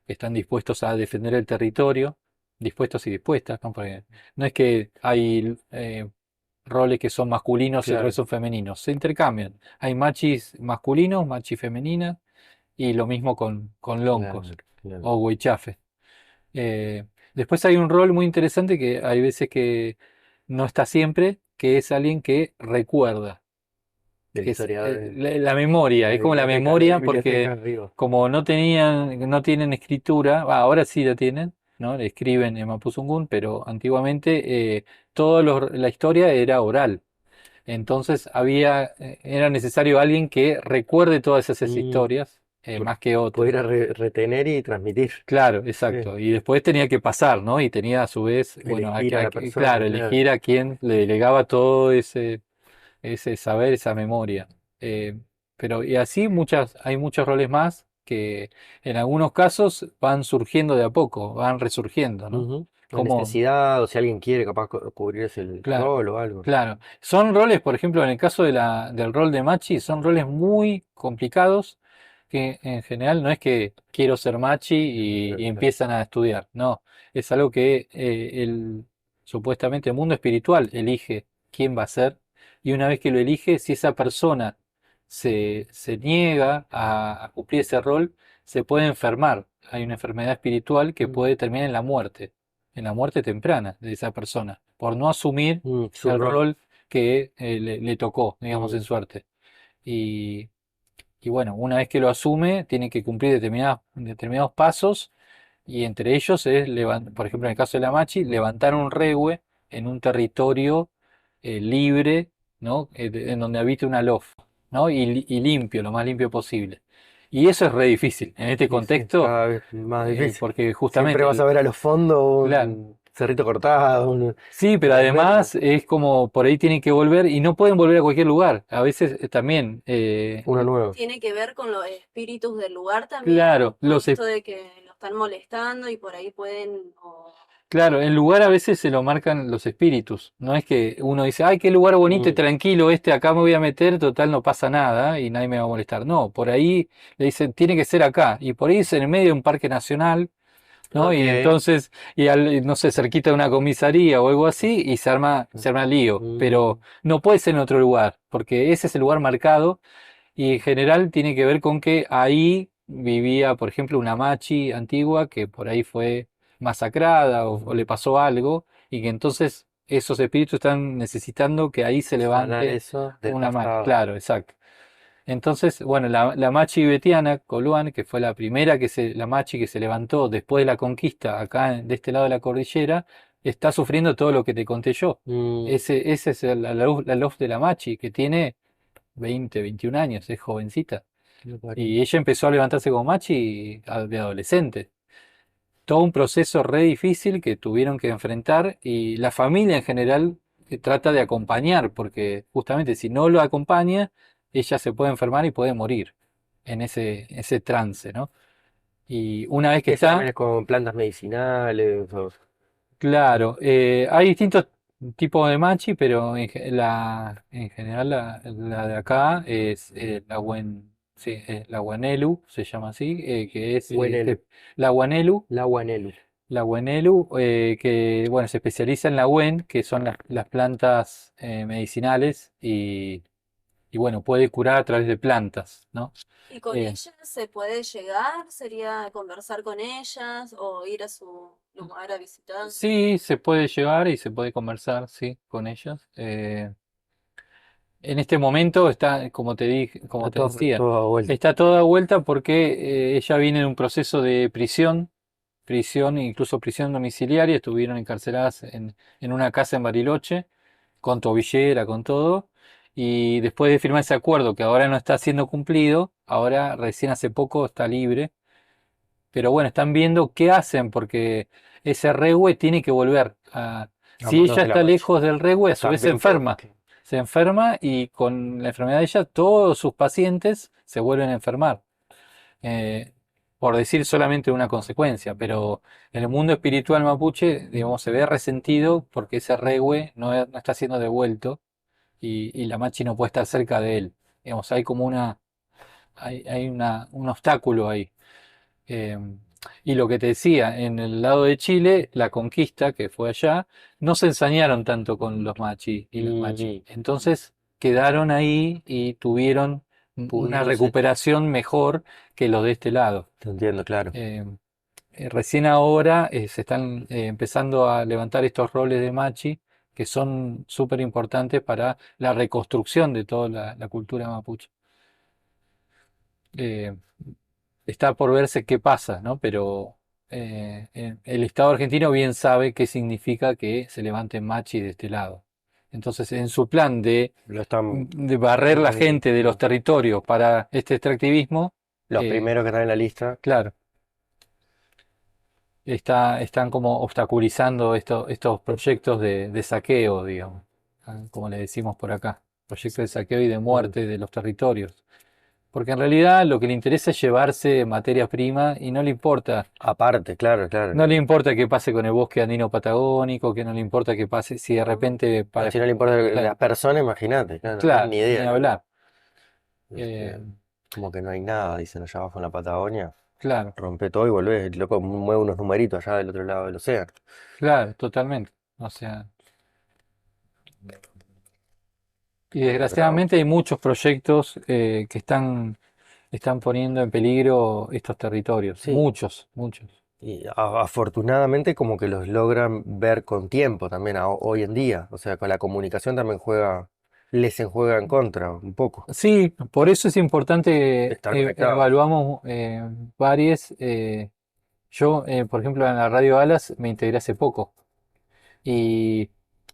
que están dispuestos a defender el territorio, dispuestos y dispuestas, ¿no? Porque no es que hay roles que son masculinos y roles Claro. son femeninos, se intercambian. Hay machis masculinos, machis femeninas, y lo mismo con loncos Claro, claro. o huichafe. Eh, Después hay un rol muy interesante que hay veces que no está siempre, que es alguien que recuerda El que es historiador, la memoria, es como la la memoria biblioteca porque arriba. como no tienen escritura, ahora sí la tienen, ¿no? Le escriben en Mapuzungún, pero antiguamente la historia era oral. Entonces era necesario alguien que recuerde todas esas Mm, historias, por más que otro. poder retener y transmitir. Claro, Sí. exacto. Y después tenía que pasar, ¿no? Y tenía a su vez, bueno, Elegir a la claro, persona, claro. elegir a quien le delegaba todo ese saber, esa memoria. Eh, pero y así hay muchos roles más que en algunos casos van surgiendo de a poco, van resurgiendo, ¿no? Ujú. La Como, necesidad, o si alguien quiere capaz cubrirse el claro, rol o algo. claro. Son roles, por ejemplo, en el caso del rol de Machi, son roles muy complicados que en general no es que quiero ser Machi y Claro. empiezan a estudiar, no, es algo que supuestamente el mundo espiritual elige quién va a ser y una vez que lo elige, si esa persona se niega a cumplir ese rol, se puede enfermar. Hay una enfermedad espiritual que Mm, puede terminar en la muerte temprana de esa persona, por no asumir su el rol. rol que le tocó, digamos, Mm, en suerte. Y, y bueno, una vez que lo asume, tiene que cumplir determinados pasos y entre ellos es, por ejemplo, en el caso de la Machi, levantar un regue en un territorio libre, ¿no? En donde habite una lof, ¿no? Y limpio, lo más limpio posible. Y eso es re difícil en este y sí, contexto, cada vez más difícil. porque Siempre justamente, vas a ver a los fondos claro, un cerrito cortado, un sí, pero fragmento. además es como por ahí tienen que volver y no pueden volver a cualquier lugar. A veces también, Uno nuevo. Tiene que ver con los espíritus del lugar también, claro, con esto de que lo están molestando y por ahí pueden, claro, el lugar a veces se lo marcan los espíritus. No es que uno dice, ay, qué lugar bonito y Mm, tranquilo este, acá me voy a meter, total no pasa nada y nadie me va a molestar. No, por ahí le dicen, tiene que ser acá. Y por ahí es en el medio de un parque nacional, ¿no? ok. Y entonces, no sé, cerquita de una comisaría o algo así, y se arma lío. Mm, Pero no puede ser en otro lugar, porque ese es el lugar marcado y en general tiene que ver con que ahí vivía, por ejemplo, una machi antigua que por ahí fue masacrada o le pasó algo y que entonces esos espíritus están necesitando que ahí se sanar levante eso del una machi. pasado. Claro, exacto. Entonces, bueno, la machi betiana, Coluán, que fue la primera la machi que se levantó después de la conquista acá de este lado de la cordillera, está sufriendo todo lo que te conté yo. Mm, Ese es la luz de la machi, que tiene 20, 21 años, es jovencita. lo parió. Y ella empezó a levantarse como machi de adolescente. Todo un proceso re difícil que tuvieron que enfrentar y la familia en general trata de acompañar, porque justamente si no lo acompaña, ella se puede enfermar y puede morir en ese trance, ¿no? Y una vez que Eso también está, es con plantas medicinales. claro, hay distintos tipos de machi, pero en general la de acá es sí, la guanelu, se llama así, que es Buenelu. la guanelu, La Guanelu. que bueno, se especializa en la wen, que son las plantas medicinales y bueno, puede curar a través de plantas, ¿no? y con Eh, ellas se puede llegar, sería conversar con ellas o ir a su lugar a visitar. sí, se puede llegar y se puede conversar, sí, con ellos. en este momento está, como te dije, como Está te decía, todo vuelto. está toda vuelta porque ella viene en un proceso de prisión, incluso prisión domiciliaria, estuvieron encarceladas en una casa en Bariloche, con tobillera, con todo, y después de firmar ese acuerdo que ahora no está siendo cumplido, ahora recién hace poco está libre, pero bueno, están viendo qué hacen porque ese rehue tiene que volver a... A Si manos ella de la está machi. lejos del rehue, a su vez También puede. se enferma y con la enfermedad de ella todos sus pacientes se vuelven a enfermar. Eh, por decir solamente una consecuencia, pero en el mundo espiritual mapuche, digamos, se ve resentido porque ese rehue no está siendo devuelto y la machi no puede estar cerca de él. Digamos, hay como un obstáculo ahí. Eh, y lo que te decía, en el lado de Chile, la conquista que fue allá, no se ensañaron tanto con los machi y las machi. Y Entonces quedaron ahí y tuvieron una pudieron ser. recuperación mejor que los de este lado. Te entiendo, claro. Eh, Recién ahora se están empezando a levantar estos roles de machi que son súper importantes para la reconstrucción de toda la cultura mapuche. Eh, Está por verse qué pasa, ¿no? Pero el Estado argentino bien sabe qué significa que se levanten machis de este lado. Entonces, en su plan Lo están. de barrer la gente de los territorios para este extractivismo, Los eh, primeros que están en la lista. claro, están como obstaculizando estos proyectos de saqueo, digamos, como le decimos por acá, proyectos de saqueo y de Mm. muerte de los territorios. Porque en realidad lo que le interesa es llevarse materia prima y no le importa. Aparte, claro, claro. No le importa qué pase con el bosque andino patagónico, que no le importa qué pase si de ¿no? repente No, para... si no le importa Claro, las personas, imagínate, claro, no tienen claro, ni ni idea. hablar. Este, Eh, como que no hay nada, dicen allá abajo en la Patagonia. claro, Rompe todo y volvés. El loco mueve unos numeritos allá del otro lado del océano. claro, totalmente. O sea, y Bravo. desgraciadamente hay muchos proyectos que están poniendo en peligro estos territorios. Sí, Muchos, muchos. y afortunadamente como que los logran ver con tiempo también hoy en día. O sea, con la comunicación también les juega en contra un poco. Sí, por eso es importante, Estar conectados. evaluamos varios. Yo, por ejemplo, en la Radio Alas me integré hace poco y,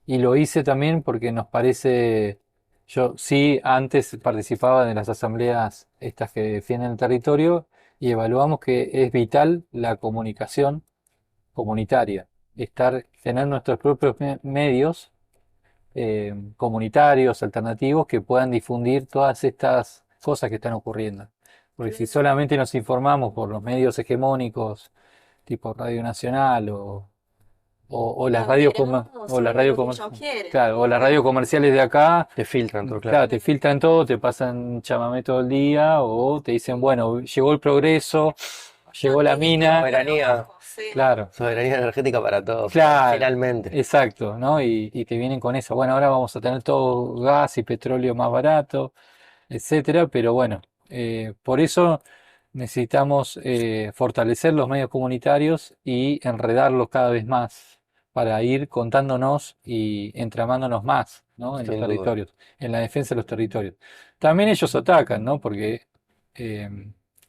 y lo hice también porque nos parece, yo sí antes participaba de las asambleas estas que defienden el territorio y evaluamos que es vital la comunicación comunitaria, tener nuestros propios medios comunitarios, alternativos, que puedan difundir todas estas cosas que están ocurriendo. Porque si Claro. solamente nos informamos por los medios hegemónicos, tipo Radio Nacional o las Claro, radios queremos o la radio lo que ellos quieren. claro, o las radios comerciales de acá, Te filtran todo, claro. claro, te filtran todo, te pasan chamamé todo el día, o te dicen, bueno, llegó el progreso, llegó la Ministro mina, Soberanía, rojo, sí. claro. soberanía energética para todos, Claro, finalmente. exacto, ¿no? Y te vienen con eso. Bueno, ahora vamos a tener todo gas y petróleo más barato, etcétera, pero bueno, por eso necesitamos fortalecer los medios comunitarios y enredarlos cada vez más para ir contándonos y entramándonos más, ¿no? En los Sin duda. territorios, en la defensa de los territorios. También ellos atacan, ¿no? Porque eh,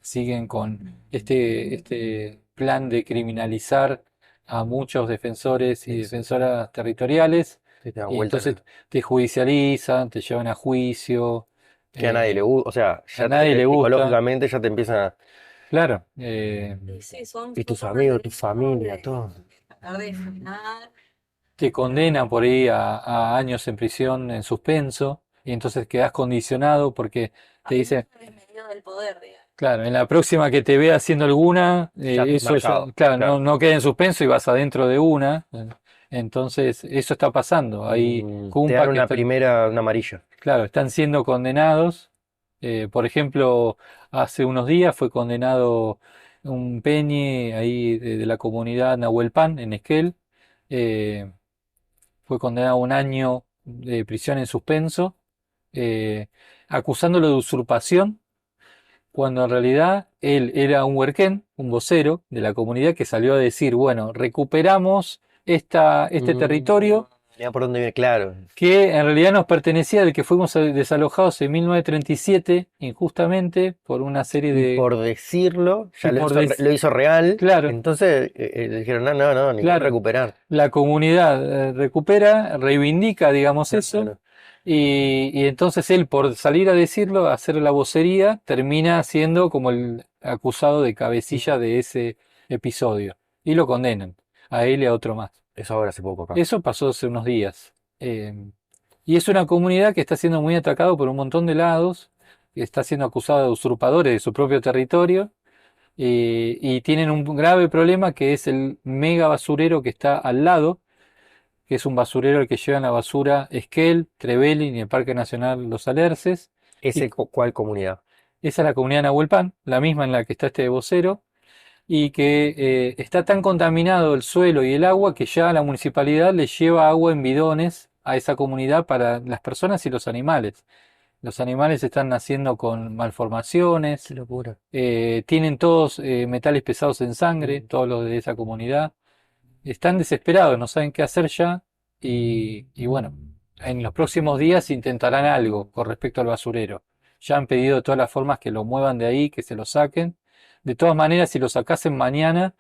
siguen con este plan de criminalizar a muchos defensores y Eso. defensoras territoriales Sí, te dan y vueltas. entonces te judicializan, te llevan a juicio, Que a nadie le eh, gusta, o sea, a ya nadie le gusta, psicológicamente ya te empiezan a... claro, Y sí, Y son tus formas amigos, tu familia, de todo. tratar de frenar. te condenan por ahí a años en prisión en suspenso y entonces quedas condicionado porque te dice, Abuso desmedido del poder, digamos. claro, en la próxima que te vea haciendo alguna, Ya estás eso ya, marcado, claro, claro. no queda en suspenso y vas adentro de una. Entonces, eso está pasando. Hay Te dan cumpas que una están, primera, una amarilla. claro, están siendo condenados. Por ejemplo, hace unos días fue condenado un peñe ahí de la comunidad Nahuelpan en Esquel. eh, Fue condenado a un año de prisión en suspenso, eh, acusándolo de usurpación cuando en realidad él era un huerquén, un vocero de la comunidad que salió a decir, bueno, recuperamos este Mm, territorio Mira por dónde viene, claro. que en realidad nos pertenecía, del que fuimos desalojados en 1937, injustamente, por una serie Y de... por decirlo, Y ya por lo hizo real. claro, Entonces dijeron, no, no, no, ni que claro, recuperar. la comunidad recupera, reivindica, digamos, eso, Claro. y entonces él, por salir a decirlo, a hacer la vocería, termina siendo como el acusado de cabecilla Mm. de ese episodio, y lo condenan, a él y a otro más. Eso ahora hace poco acá. Eso pasó hace unos días. Y es una comunidad que está siendo muy atacada por un montón de lados, que está siendo acusada de usurpadores de su propio territorio, y tienen un grave problema que es el mega basurero que está al lado, que es un basurero al que llevan la basura Esquel, Trevelin y el Parque Nacional Los Alerces. Y ¿Cuál comunidad? esa es la comunidad de Nahuelpan, la misma en la que está este vocero, y que está tan contaminado el suelo y el agua que ya la municipalidad le lleva agua en bidones a esa comunidad para las personas y los animales. Los animales están naciendo con malformaciones, Qué locura. tienen todos metales pesados en sangre, Mm. todos los de esa comunidad. Están desesperados, no saben qué hacer ya y bueno, en los próximos días intentarán algo con respecto al basurero. Ya han pedido de todas las formas que lo muevan de ahí, que se lo saquen. De todas maneras, si lo sacasen mañana,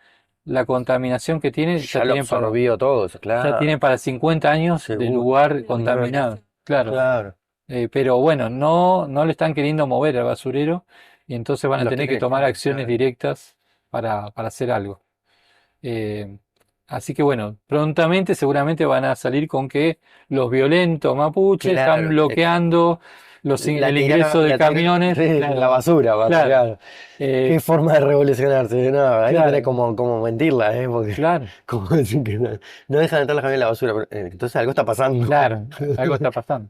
la contaminación que tiene Ya lo absorbió todo eso, ya claro. tienen para 50 años de Seguro. lugar La contaminado. contaminación. Claro. Claro. Pero bueno, no le están queriendo mover al basurero y entonces van a Lo tener que tiene, tomar acciones claro. directas para hacer algo. Eh, Así que bueno, prontamente seguramente van a salir con que los violentos mapuches están Claro. bloqueando el ingreso de camiones. Sí, la Claro, basura, va a claro, sacar. eh, Qué forma de revolucionarse. No, ahí no tenés claro, como mentirla, ¿eh? Porque, claro, como decir que no, no dejan de entrar los camiones a la basura. Entonces algo está pasando. claro, algo está pasando.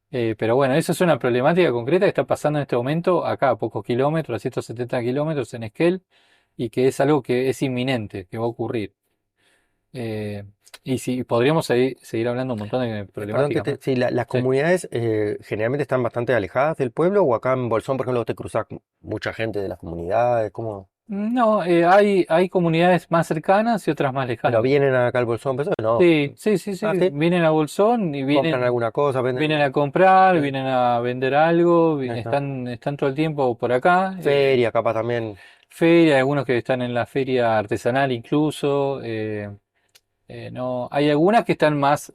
Pero bueno, eso es una problemática concreta que está pasando en este momento acá a pocos kilómetros, a 170 kilómetros en Esquel, y que es algo que es inminente, que va a ocurrir. Eh, y si podríamos seguir hablando un montón de Perdón problemáticas más. sí, las Sí. comunidades generalmente están bastante alejadas del pueblo o acá en Bolsón, por ejemplo, te cruzás con mucha gente de las comunidades, ¿cómo? No, hay comunidades más cercanas y otras más Pero lejanas. vienen acá al Bolsón, pero no. Sí, sí, sí, sí. Ah, sí, Vienen a Bolsón y compran vienen, alguna cosa, venden. vienen a comprar, Sí, vienen a vender algo, ahí está. están todo el tiempo por acá. Feria, capaz también. Feria, algunos que están en la feria artesanal incluso. No, hay algunas que están más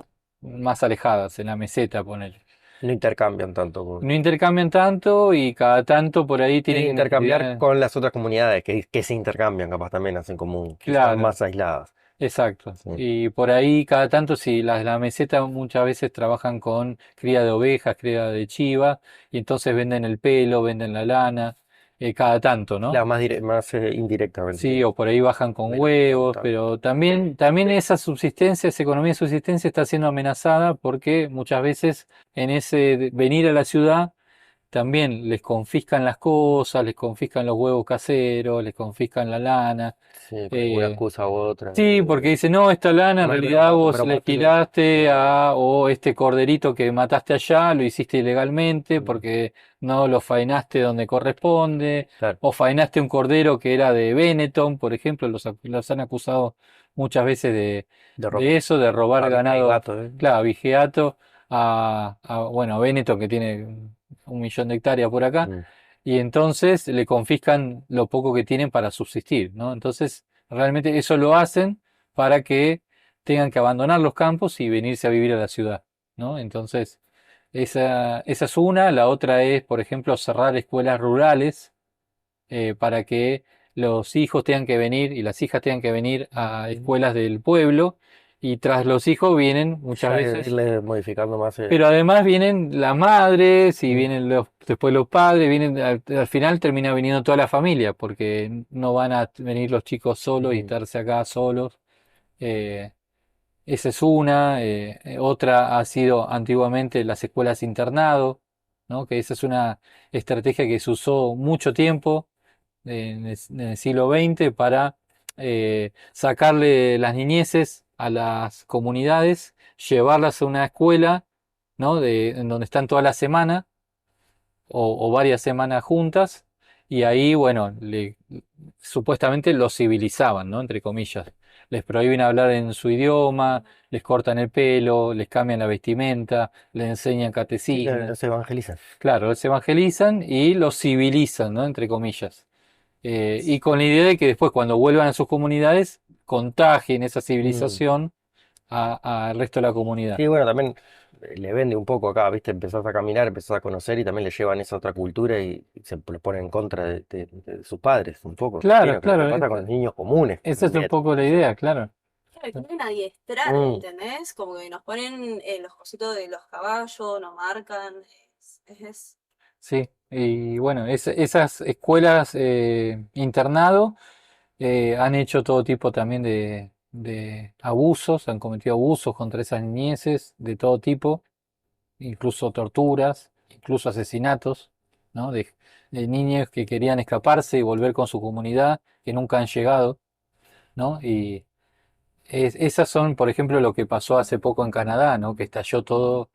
alejadas, en la meseta, ponele. No intercambian tanto. No intercambian tanto y cada tanto por ahí Tienen que tienen intercambiar necesidad. con las otras comunidades que se intercambian, capaz también hacen común, que están Claro, más aisladas. exacto. Sí. Y por ahí cada tanto, si la meseta muchas veces trabajan con cría de ovejas, cría de chiva, y entonces venden el pelo, venden la lana, cada tanto, ¿no? Claro, más indirectamente. Sí, o por ahí bajan con Menos huevos, contacto. pero también esa subsistencia, esa economía de subsistencia está siendo amenazada porque muchas veces en ese venir a la ciudad también les confiscan las cosas, les confiscan los huevos caseros, les confiscan la lana. Sí, con alguna eh, excusa u otra. Sí, porque dice, no, esta lana en realidad Me vos lo le partí. tiraste o este corderito que mataste allá, lo hiciste ilegalmente Mm, porque no lo faenaste donde corresponde, claro, o faenaste un cordero que era de Benetton, por ejemplo, los han acusado muchas veces de de eso, de robar hay ganado, gato, ¿eh? claro, vigiato, bueno, a Benetton que tiene 1 millón de hectáreas por acá, Mm. y entonces le confiscan lo poco que tienen para subsistir, ¿no? Entonces, realmente eso lo hacen para que tengan que abandonar los campos y venirse a vivir a la ciudad, ¿no? Entonces, esa es una. La otra es, por ejemplo, cerrar escuelas rurales para que los hijos tengan que venir y las hijas tengan que venir a Mm. escuelas del pueblo y tras los hijos vienen muchas Ya veces, irle modificando más. pero además vienen las madres y Mm, vienen después los padres, al final termina viniendo toda la familia, porque no van a venir los chicos solos y mm. estarse acá solos. Eh, Esa es una. Otra ha sido antiguamente las escuelas internado, ¿no? Que esa es una estrategia que se usó mucho tiempo en el siglo XX para sacarle las niñeces a las comunidades, llevarlas a una escuela, ¿no? En donde están toda la semana o varias semanas juntas y ahí, bueno, supuestamente los civilizaban, ¿no? Entre comillas. les prohíben hablar en su idioma, les cortan el pelo, les cambian la vestimenta, les enseñan Sí, catecismo. los evangelizan. Claro, los evangelizan y los civilizan, ¿no? Entre comillas. Y con la idea de que después cuando vuelvan a sus comunidades contagien esa Mm. civilización al resto de la comunidad. Sí, bueno, también le vende un poco acá, ¿viste? Empezás a caminar, empezás a conocer y también le llevan esa otra cultura y se lo ponen en contra de sus padres, un poco, Claro, imagino, que es lo que claro, pasa con los niños comunes esa es un también. poco la O sea, idea, claro. Claro, quieren adiestrar, mm, ¿entendés? Como que nos ponen los cositos de los caballos, nos marcan. Es Sí, y bueno, esas escuelas internado han hecho todo tipo también de abusos, han cometido abusos contra esas niñeces de todo tipo, incluso torturas, incluso asesinatos, ¿no? De niños que querían escaparse y volver con su comunidad, que nunca han llegado, ¿no? Y esas son, por ejemplo, lo que pasó hace poco en Canadá, ¿no? Que estalló todo,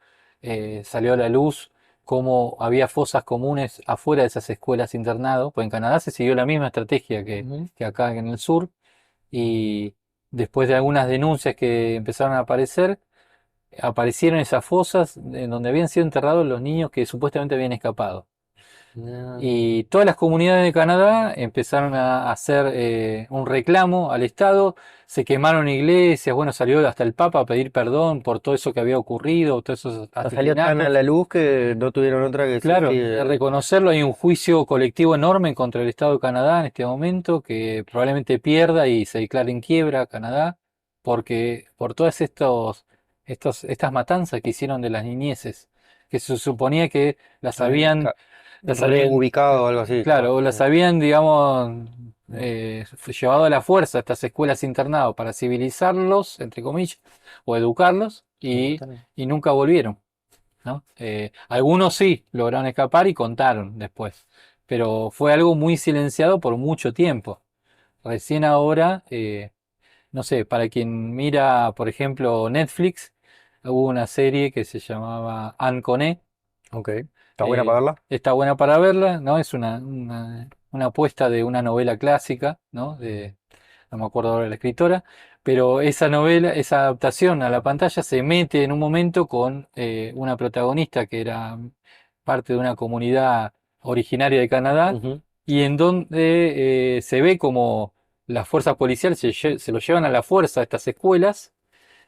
salió a la luz cómo había fosas comunes afuera de esas escuelas internado, pues en Canadá se siguió la misma estrategia ujú. que acá en el sur, y después de algunas denuncias que empezaron a aparecer, aparecieron esas fosas en donde habían sido enterrados los niños que supuestamente habían escapado. Ah, Y todas las comunidades de Canadá empezaron a hacer un reclamo al Estado, se quemaron iglesias, bueno, salió hasta el Papa a pedir perdón por todo eso que había ocurrido, todos esos salió tan a asesinatos. la luz que no tuvieron otra que decir, Claro, sí, de reconocerlo, hay un juicio colectivo enorme contra el Estado de Canadá en este momento, que probablemente pierda y se declare en quiebra Canadá, porque por todas estas matanzas que hicieron de las niñeces, que se suponía que las habían, las habían reubicado o algo así, capaz. Claro, las habían, digamos, llevado a la fuerza a estas escuelas internados para civilizarlos, entre comillas, o educarlos, Y mataron. y nunca volvieron, ¿no? Algunos sí lograron escapar y contaron después, pero fue algo muy silenciado por mucho tiempo. Recién ahora, no sé, para quien mira, por ejemplo, Netflix, hubo una serie que se llamaba Anne Ok. ¿Está buena para verla? está buena para verla, ¿no? Es una apuesta de una novela clásica, ¿no? No me acuerdo ahora de la escritora, pero esa novela, esa adaptación a la pantalla se mete en un momento con una protagonista que era parte de una comunidad originaria de Canadá Ujú. y en donde se ve como las fuerzas policiales se lo llevan a la fuerza a estas escuelas,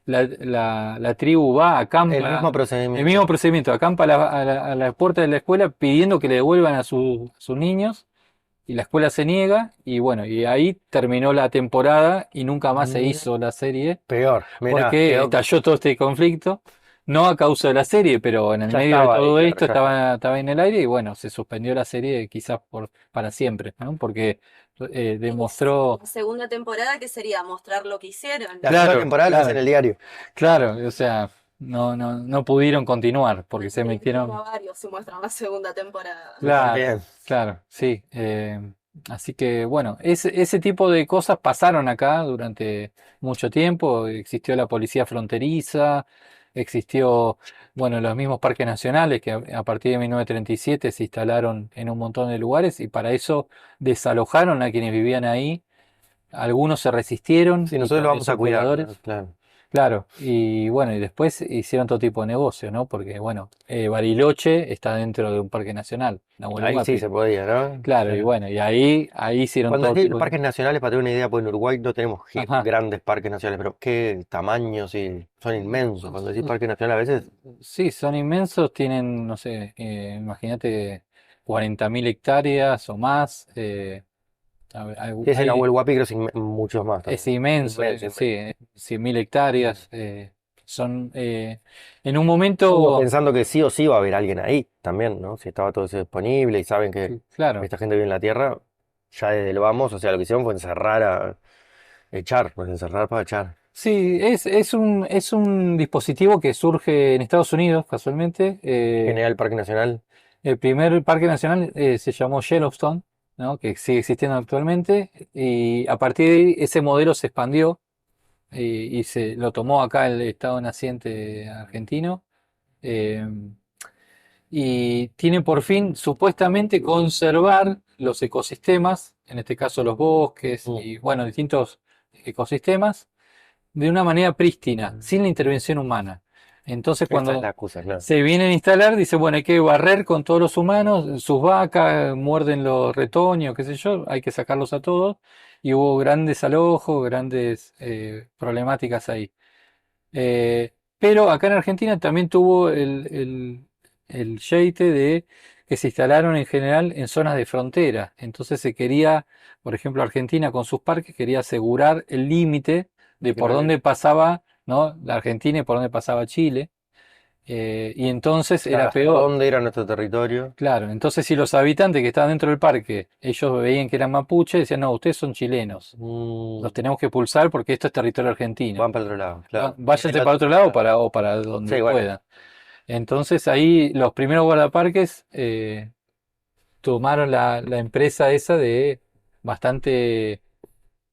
la tribu va, El mismo acampa, el mismo procedimiento. procedimiento, acampa a la puerta de la escuela pidiendo que le devuelvan a sus niños y la escuela se niega y bueno, y ahí terminó la temporada y nunca más se Mira, hizo la serie peor, mirá, porque quedó, estalló todo este conflicto, no a causa de la serie, pero en el ya medio de estaba ahí, todo claro, esto ya está. estaba en el aire y bueno, se suspendió la serie quizás para siempre, ¿no? Porque Y demostró, la segunda temporada, que sería mostrar lo que hicieron. La segunda claro, temporada la hacen claro, en el diario. claro, o sea, no pudieron continuar porque se El crimen metieron. a varios se muestra en la segunda temporada. Claro, También. claro, sí. Así que bueno, ese tipo de cosas pasaron acá durante mucho tiempo. Existió la policía fronteriza, existió, bueno, los mismos parques nacionales que a partir de 1937 se instalaron en un montón de lugares y para eso desalojaron a quienes vivían ahí. Algunos se resistieron Sí, y nosotros lo también vamos a sus cuidar, claro, pobladores. claro. Claro, y bueno, y después hicieron todo tipo de negocio, ¿no? Porque, bueno, Bariloche está dentro de un parque nacional, Nahuel Ahí sí Huapi. se podía, ¿no? Claro, Sí. y bueno, y ahí hicieron Cuando todo decís tipo de... parques nacionales, para tener una idea, pues en Uruguay no tenemos Ajá. grandes parques nacionales, pero qué tamaños, sí, son inmensos. Cuando decís parque nacional a veces, Sí, son inmensos, tienen, no sé, imagínate 40.000 hectáreas o más. si es en Hay, Nahuel Huapi, creo que es muchos más es también. inmenso, Inmenso, sí, inmenso. 100.000 hectáreas. Son, en un Uno momento, pensando que sí o sí va a haber alguien ahí también, ¿no? Si estaba todo eso disponible y saben que claro. esta gente vive en la Tierra, ya desde el vamos, o sea, lo que hicieron fue encerrar echar, pues encerrar para echar. Sí, es un dispositivo que surge en Estados Unidos, casualmente. General Parque Nacional. El primer parque nacional se llamó Yellowstone, ¿no? Que sigue existiendo actualmente. Y a partir de ahí ese modelo se expandió y se lo tomó acá el estado naciente argentino. eh, y tiene por fin supuestamente conservar los ecosistemas, en este caso los bosques Mm. y bueno, distintos ecosistemas de una manera prístina, sin la intervención humana. Entonces Esa es la cuando excusa, claro. se vienen a instalar, dice, bueno, hay que barrer con todos los humanos, sus vacas, muerden los retoños, qué sé yo, hay que sacarlos a todos. Y hubo grandes desalojos, grandes problemáticas ahí. Pero acá en Argentina también tuvo el yeite de que se instalaron en general en zonas de frontera. Entonces se quería, por ejemplo, Argentina con sus parques quería asegurar el límite de por Claro, dónde pasaba, ¿no? La Argentina y por dónde pasaba Chile. Y entonces claro, era hasta peor. dónde era nuestro territorio. Claro, entonces si los habitantes que estaban dentro del parque, ellos veían que eran mapuches, decían, no, ustedes son chilenos, los Mm, tenemos que expulsar porque esto es territorio argentino. van para el otro lado, claro. Y Váyanse del para otro, otro lado claro. o para donde Sí, bueno, puedan. Entonces ahí los primeros guardaparques tomaron la empresa esa de bastante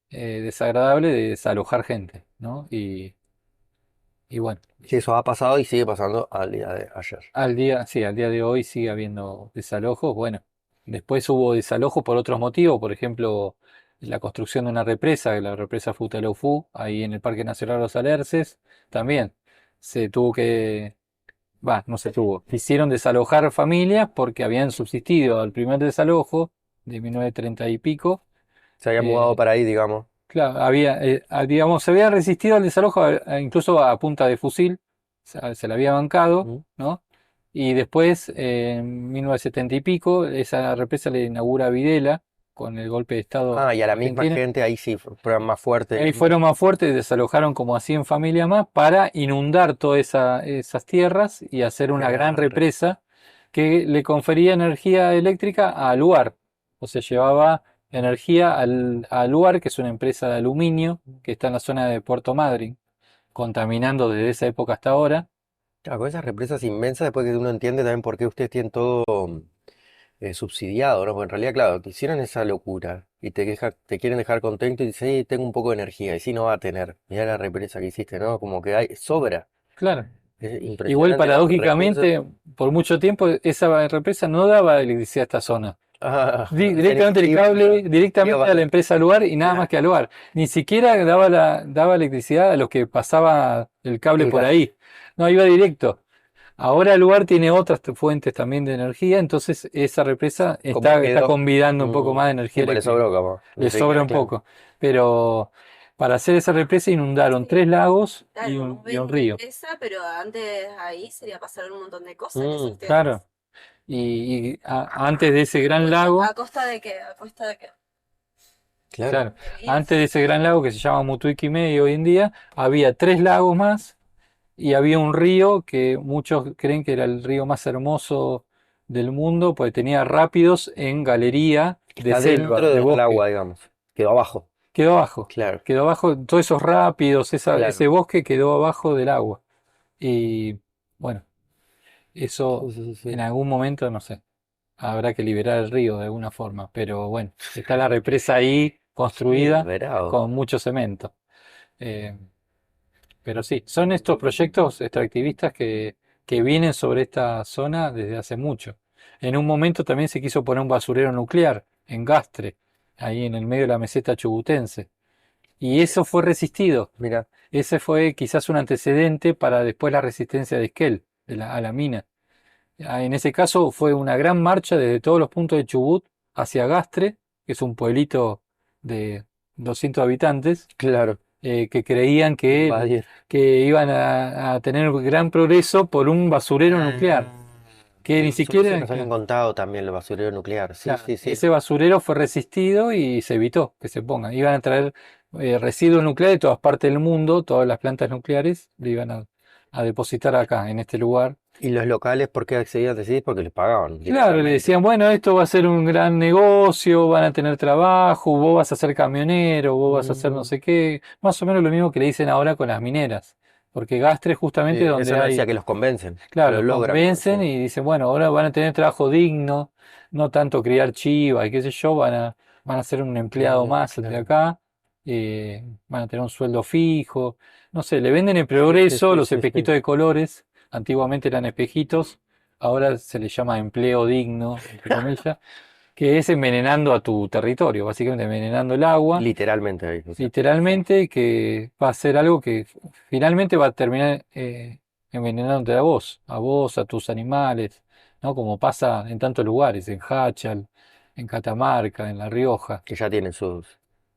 desagradable de desalojar gente, ¿no? Y bueno, sí, eso ha pasado y sigue pasando al día de ayer. sí, al día de hoy sigue habiendo desalojos. Bueno, después hubo desalojos por otros motivos, por ejemplo, la construcción de una represa, la represa Futaleufú, ahí en el Parque Nacional Los Alerces, también se tuvo que, no se tuvo, quisieron desalojar familias porque habían subsistido al primer desalojo de 1930 y pico. Se había mudado eh, para ahí, digamos. Claro, digamos, se había resistido al desalojo incluso a punta de fusil, se la había bancado, Mm. ¿no? Y después, en 1970 y pico, esa represa le inaugura Videla con el golpe de Estado Ah, y a en la misma Argentina. gente ahí sí fueron más fuertes. Ahí fueron más fuertes, desalojaron como a 100 familias más para inundar todas esas tierras y hacer una gran Claro. represa que le confería energía eléctrica al lugar. O sea, llevaba energía al lugar, que es una empresa de aluminio que está en la zona de Puerto Madryn, contaminando desde esa época hasta ahora. Claro, con esas represas inmensas, después que uno entiende también por qué ustedes tienen todo subsidiado, ¿no? Porque en realidad, claro, te hicieron esa locura y te quieren dejar contento y dices, sí, tengo un poco de energía, y sí no va a tener. Mirá la represa que hiciste, ¿no? Como que hay, sobra. Claro. Es Igual impresionante los recursos. paradójicamente, por mucho tiempo esa represa no daba electricidad a esta zona. Ah, Directamente el cable, directamente a la iba, empresa al lugar y nada más claro, que al lugar. Ni siquiera daba electricidad a los que pasaba el cable el por gas. ahí. No, iba directo. Ahora el lugar tiene otras fuentes también de energía, entonces esa represa Como está quedó. convidando un poco más de energía Sí, pues le eléctrica. sobró, capaz. Le Ni sobra siquiera, un claro. poco. Pero para hacer esa represa inundaron Sí, 3 lagos y claro, un, vos y ves un la río. represa, pero antes ahí sería pasar un montón de cosas en esas Mm, tierras. Claro. Antes de ese gran lago, ¿A costa de qué? ¿A costa de qué? claro. claro, ¿De antes de vidas? ese gran lago que se llama Mutuiki Medio hoy en día, había 3 lagos más y había un río que muchos creen que era el río más hermoso del mundo, porque tenía rápidos en galería Que de está selva, dentro de del bosque. agua, digamos. Quedó abajo. Quedó abajo, Claro, quedó abajo, todos esos rápidos, ese claro. bosque quedó abajo del agua. Y bueno, eso Sí, sí, sí, en sí. algún momento, no sé, habrá que liberar el río de alguna forma, pero bueno, está la represa ahí Sí, construida liberado. con mucho cemento. Eh, pero sí, son estos proyectos extractivistas que vienen sobre esta zona desde hace mucho. En un momento también se quiso poner un basurero nuclear en Gastre, ahí en el medio de la meseta chubutense, y eso fue resistido. Mira, Ese fue quizás un antecedente para después la resistencia de Esquel, a la mina. En ese caso fue una gran marcha desde todos los puntos de Chubut hacia Gastre, que es un pueblito de 200 habitantes, claro. que creían Invadir. que iban a tener gran progreso por un basurero nuclear, Ah, que ni eso siquiera, nos habían contado también, el basurero nuclear. Sí, claro, sí, sí. ese basurero fue resistido y se evitó que se pongan. Iban a traer residuos nucleares de todas partes del mundo, todas las plantas nucleares, le iban a depositar acá, en este lugar. Y los locales, ¿por qué accedían a decidir? Porque les pagaban Claro, le directamente. decían, bueno, esto va a ser un gran negocio, van a tener trabajo, vos vas a ser camionero, vos vas a hacer no Mm, sé qué, más o menos lo mismo que le dicen ahora con las mineras, porque Gastre es sí, justamente eso donde no decía hay, que los convencen, que claro, lo los logran convencen convencer. y dicen, bueno, ahora van a tener trabajo digno, no tanto criar chivas y qué sé yo, van a ser un empleado Claro, más de claro. acá, van a tener un sueldo fijo, no sé, le venden el Sí, sí, progreso, sí, los sí, sí. espejitos de colores, antiguamente eran espejitos, ahora se le llama empleo digno, entre comillas, que es envenenando a tu territorio, básicamente envenenando el agua, Literalmente ahí. O sea. literalmente, que va a ser algo que finalmente va a terminar envenenándote a vos, a tus animales, ¿no? Como pasa en tantos lugares, en Hachal, en Catamarca, en La Rioja, Que ya tienen sus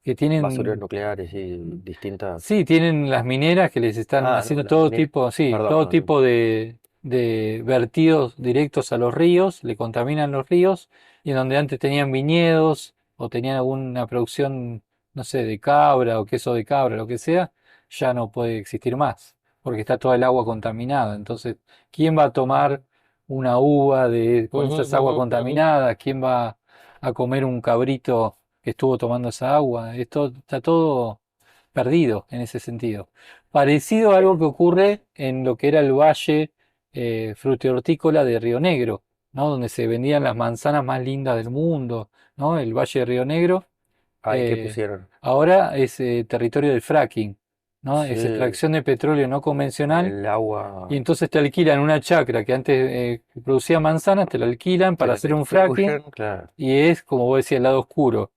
que basureros tienen. nucleares y distintas. Sí, tienen las mineras que les están Ah, no, haciendo las todo mineras. tipo, sí, Perdón, todo perdón. tipo de vertidos directos a los ríos, le contaminan los ríos, y en donde antes tenían viñedos o tenían alguna producción, no sé, de cabra o queso de cabra, lo que sea, ya no puede existir más, porque está toda el agua contaminada. Entonces, ¿quién va a tomar una uva con Ujú, esas ujú, aguas ujú. contaminadas? ¿Quién va a comer un cabrito que estuvo tomando esa agua? Esto está todo perdido en ese sentido. Parecido a algo que ocurre en lo que era el valle frutihortícola de Río Negro, ¿no? Donde se vendían las manzanas más lindas del mundo, ¿no? El valle de Río Negro, Ay, ¿qué eh, pusieron? ahora es territorio del fracking, ¿no? Sí, Es extracción de petróleo no convencional, el y agua entonces te alquilan una chacra que antes producía manzanas, te la alquilan te para la hacer un fracking, destruyen, claro. y es, como vos decías, el lado oscuro.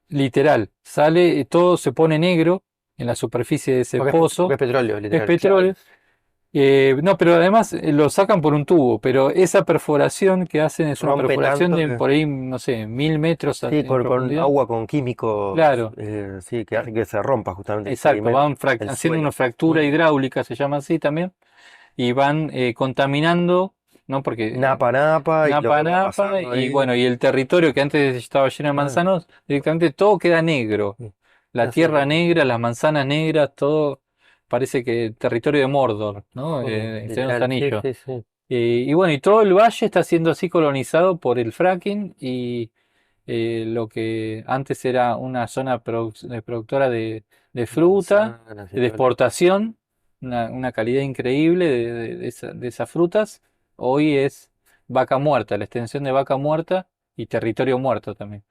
Literal, sale, todo se pone negro en la superficie de ese Porque pozo, es petróleo, es literal. Claro. petróleo. No, pero además lo sacan por un tubo, pero esa perforación que hacen es una Rompe perforación tanto de que. por ahí, no sé, 1000 metros Sí, en con profundidad. agua, con químicos, Claro, sí, que hace que se rompa justamente el exacto, sedimento, van el haciendo una suelo. fractura Mm. hidráulica, se llama así también, y van contaminando, ¿no? Porque Napa, napa, y lo napa que a va napa, pasando y ahí. bueno, y el territorio que antes estaba lleno de Claro. manzanos, directamente todo queda negro. Sí. La Así, tierra negra, las manzanas negras, todo parece que territorio de Mordor, ¿no? El Señor de los literal, sí, Anillos. sí, sí. Y bueno, y todo el valle está siendo así colonizado por el fracking, y lo que antes era una zona productora de fruta, Manzanas y de todo. exportación, una calidad increíble de esas frutas, hoy es vaca muerta, la extensión de vaca muerta y territorio muerto también.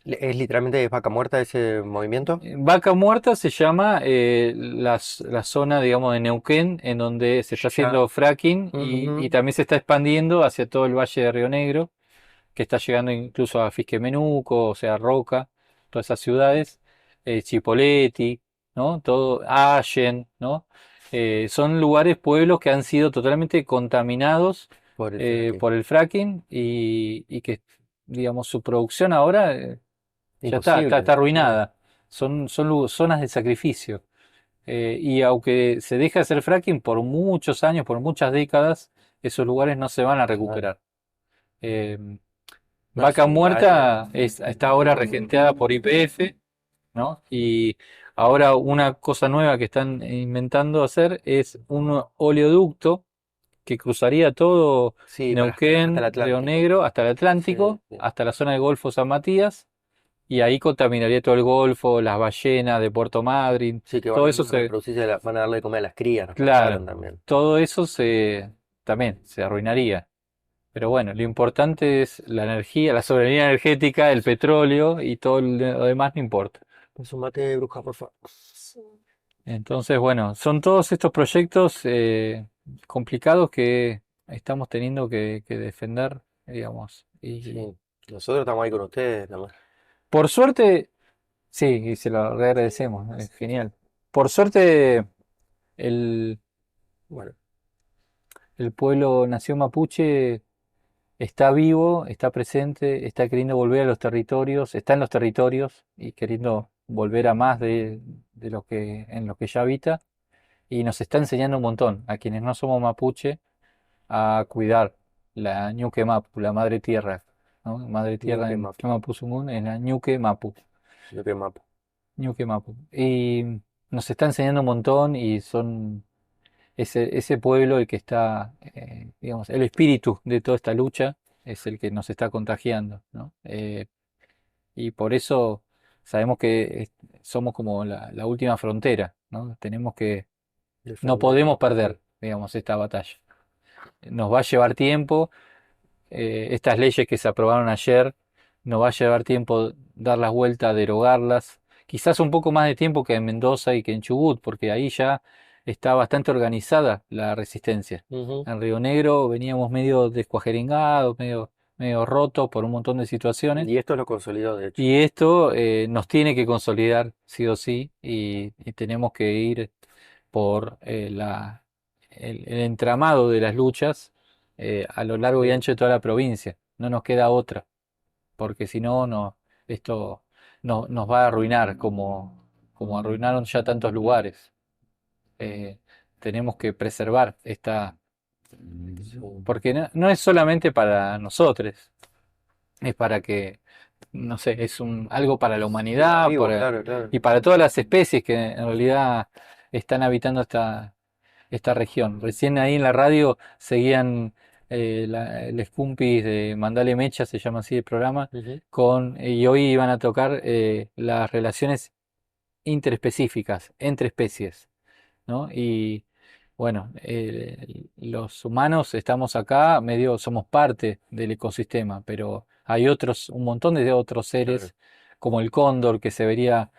Es literalmente vaca muerta ese movimiento. Vaca Muerta se llama la zona, digamos, de Neuquén, en donde se está Ya. haciendo fracking, y Ujú. también se está expandiendo hacia todo el Valle de Río Negro, que está llegando incluso a Fisquemenuco, o sea, Roca, todas esas ciudades, Chipoleti, ¿no? Todo, Allen, ¿no? Son lugares, pueblos que han sido totalmente contaminados Por el fracking. por el fracking, y que, digamos, su producción ahora ya está Imposible. Mm. arruinada. Son zonas de sacrificio. Y aunque se deje de hacer fracking por muchos años, por muchas décadas, esos lugares no se van a Claro. recuperar. Eh, No, Vaca sí, Muerta está ahora regenteada por YPF, ¿no? Y ahora una cosa nueva que están inventando hacer es un oleoducto que cruzaría todo sí, hasta el Neuquén, Río Atlántico. Negro, hasta el Sí, Atlántico, sí. hasta la zona del Golfo San Matías, y ahí contaminaría todo el Golfo, las ballenas de Puerto Madryn, Sí, que van todo eso a reproducirse, van a darle de comer a las crías, nos claro, contaron también. todo eso también se arruinaría. Pero bueno, lo importante es la energía, la soberanía energética, el petróleo, y todo lo demás no importa. Es un mate de bruja, por favor. Sí. Entonces, bueno, son todos estos proyectos complicados que estamos teniendo que defender, digamos. Y Sí, nosotros estamos ahí con ustedes, nomás. por suerte, sí, y se lo re agradecemos, es genial. Por suerte, el, Bueno, el pueblo nación mapuche está vivo, está presente, está queriendo volver a los territorios, está en los territorios y queriendo volver a más de lo que en lo que ya habita, y nos está enseñando un montón a quienes no somos mapuche a cuidar la Ñuque Mapu, la madre tierra, ¿no? Madre tierra Ñuque en Mapu, Mapuzungún es la Ñuque Mapu, Ñuque Mapu. Ñuque Mapu. Y nos está enseñando un montón, y son ese pueblo el que está, digamos, el espíritu de toda esta lucha es el que nos está contagiando, ¿no? Y por eso sabemos que somos como la última frontera, ¿no? No Defender. podemos perder, digamos, esta batalla. Nos va a llevar tiempo, estas leyes que se aprobaron ayer, nos va a llevar tiempo dar las vueltas, derogarlas, quizás un poco más de tiempo que en Mendoza y que en Chubut, porque ahí ya está bastante organizada la resistencia. Ujú. En Río Negro veníamos medio descuajeringados, medio medio roto por un montón de situaciones. Y esto lo consolidó, de hecho. Y esto nos tiene que consolidar sí o sí y tenemos que ir por el entramado de las luchas a lo largo y Sí. ancho de toda la provincia. No nos queda otra, porque si no, esto nos va a arruinar como arruinaron ya tantos lugares. Eh, tenemos que preservar porque no es solamente para nosotros, es para que no sé, algo para la Siga humanidad vivo, claro, claro. y para todas las especies que en realidad están habitando esta región. Recién ahí en la radio seguían el Scumpis de Mandale Mecha, se llama así el programa, Ujú. y hoy iban a tocar las relaciones interespecíficas, entre especies. ¿No? Y bueno, los humanos estamos acá, medio somos parte del ecosistema, pero hay un montón de otros Claro. seres, como el cóndor, que se vería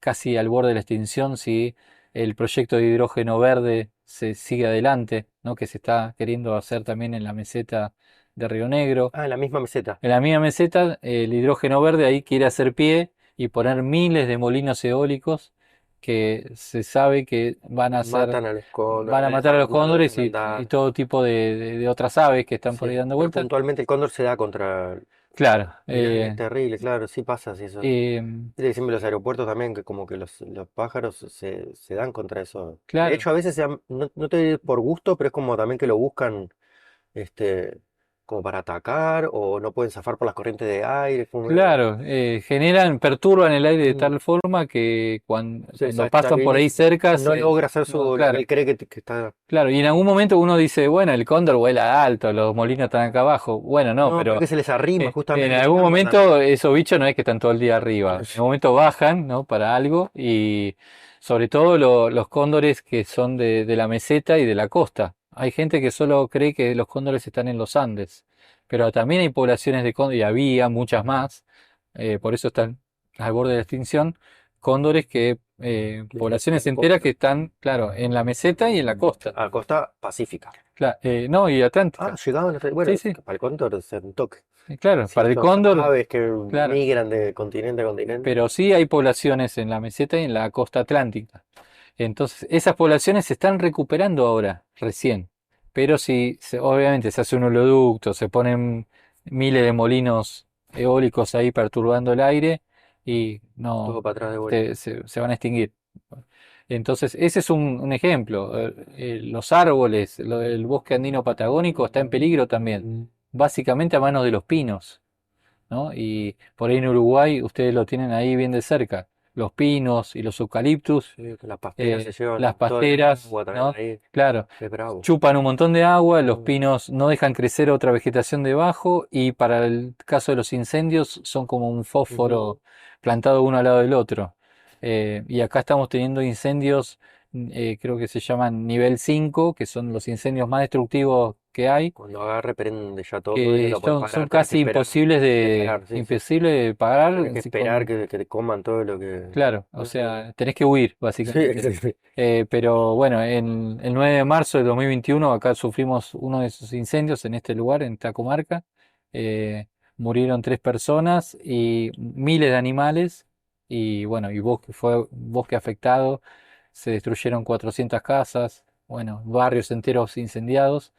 casi al borde de la extinción si el proyecto de hidrógeno verde se sigue adelante, ¿no? Que se está queriendo hacer también en la meseta de Río Negro. Ah, en la misma meseta. En la misma meseta, el hidrógeno verde ahí quiere hacer pie y poner miles de molinos eólicos que se sabe que Matan a los van a cóndores, matar a los no lo cóndores dejan y andar. todo tipo de otras aves que están por ahí Sí, dando pero vueltas. puntualmente el cóndor se da contra... Claro, Es terrible, claro, sí pasa así eso. eh, Viste que siempre los aeropuertos también, que como que los pájaros se dan contra eso. De claro. hecho, a veces no te digo por gusto, pero es como también que lo buscan este, como para atacar o no pueden zafar por las corrientes de aire. Como Claro, perturban el aire de mm, tal forma que cuando está pasan bien por y ahí cerca, no logra hacer no, lo que claro, él cree que está... claro, y en algún momento uno dice, bueno, el cóndor vuela alto, los molinos están acá abajo. Bueno, no, No, pero pero es que se les arrima en justamente, algún chocan contra... momento esos bichos no es que están todo el día arriba, en algún momento bajan, ¿no? Para algo y sobre todo los cóndores que son de la meseta y de la costa. Hay gente que solo cree que los cóndores están en los Andes, pero también hay poblaciones de cóndores, y había muchas más, por eso están al borde de la extinción, cóndores de poblaciones la enteras costa. que están, claro, en la meseta y en la costa. A costa pacífica. No, y Ah, Atlántica. llegaban, Sí, bueno, sí, para el cóndor es un toque. claro, Sí, para el son cóndor, aves que claro. migran de continente a continente. Pero sí hay poblaciones en la meseta y en la costa atlántica. Entonces, esas poblaciones se están recuperando ahora, recién. Pero si, obviamente, se hace un oleoducto, se ponen miles de molinos eólicos ahí perturbando el aire y Todo no, para atrás de vuelta. se van a extinguir. Entonces, ese es un ejemplo. Los árboles, el bosque andino patagónico está en peligro también, básicamente a manos de los pinos. ¿No? Y por ahí en Uruguay ustedes lo tienen ahí bien de cerca, los pinos y los eucaliptus, Sí, que las pasteras se las llevan toda el pasteras, agua también ¿no? ahí. Claro, Es bravo. chupan un montón de agua, los Mm. pinos no dejan crecer otra vegetación debajo y para el caso de los incendios son como un Ujú. fósforo plantado uno al lado del otro. Y acá estamos teniendo incendios, creo que se llaman nivel 5 que son los incendios más destructivos que hay Cuando agarre, prende ya todo y que no podés son parar, casi imposibles sí, sí. imposible de parar. Tenés que esperar que te coman todo lo que... Claro, o Mm. sea, tenés que huir, Sí, básicamente. exacto. Pero bueno, en el 9 de marzo de 2021 acá sufrimos uno de esos incendios en este lugar, en esta comarca. Eh, Murieron 3 personas y miles de animales. Y bueno, y fue bosque afectado. Se destruyeron 400 casas, bueno, barrios enteros incendiados.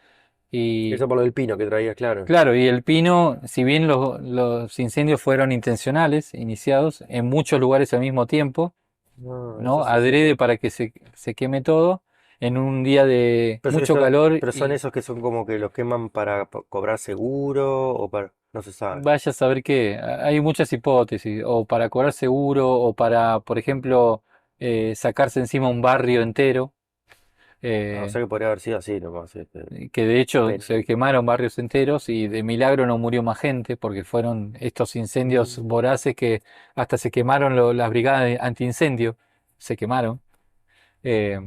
Y Eso por lo del pino que traías, claro. claro, y el pino, si bien los incendios fueron intencionales, iniciados en muchos lugares al mismo tiempo, No, eso ¿no? sí, sí. Adrede para que se queme todo, en un día de mucho calor Pero son y esos que son como que los queman para cobrar seguro o para... No se sabe. vaya a saber qué. Hay muchas hipótesis, o para cobrar seguro, o para, por ejemplo, sacarse encima un barrio entero. Ah, o eh, sea que podría haber sido así nomás. que de hecho Pena. se quemaron barrios enteros y de milagro no murió más gente porque fueron estos incendios Mm. voraces que hasta se quemaron las brigadas de antiincendio, se quemaron. Eh,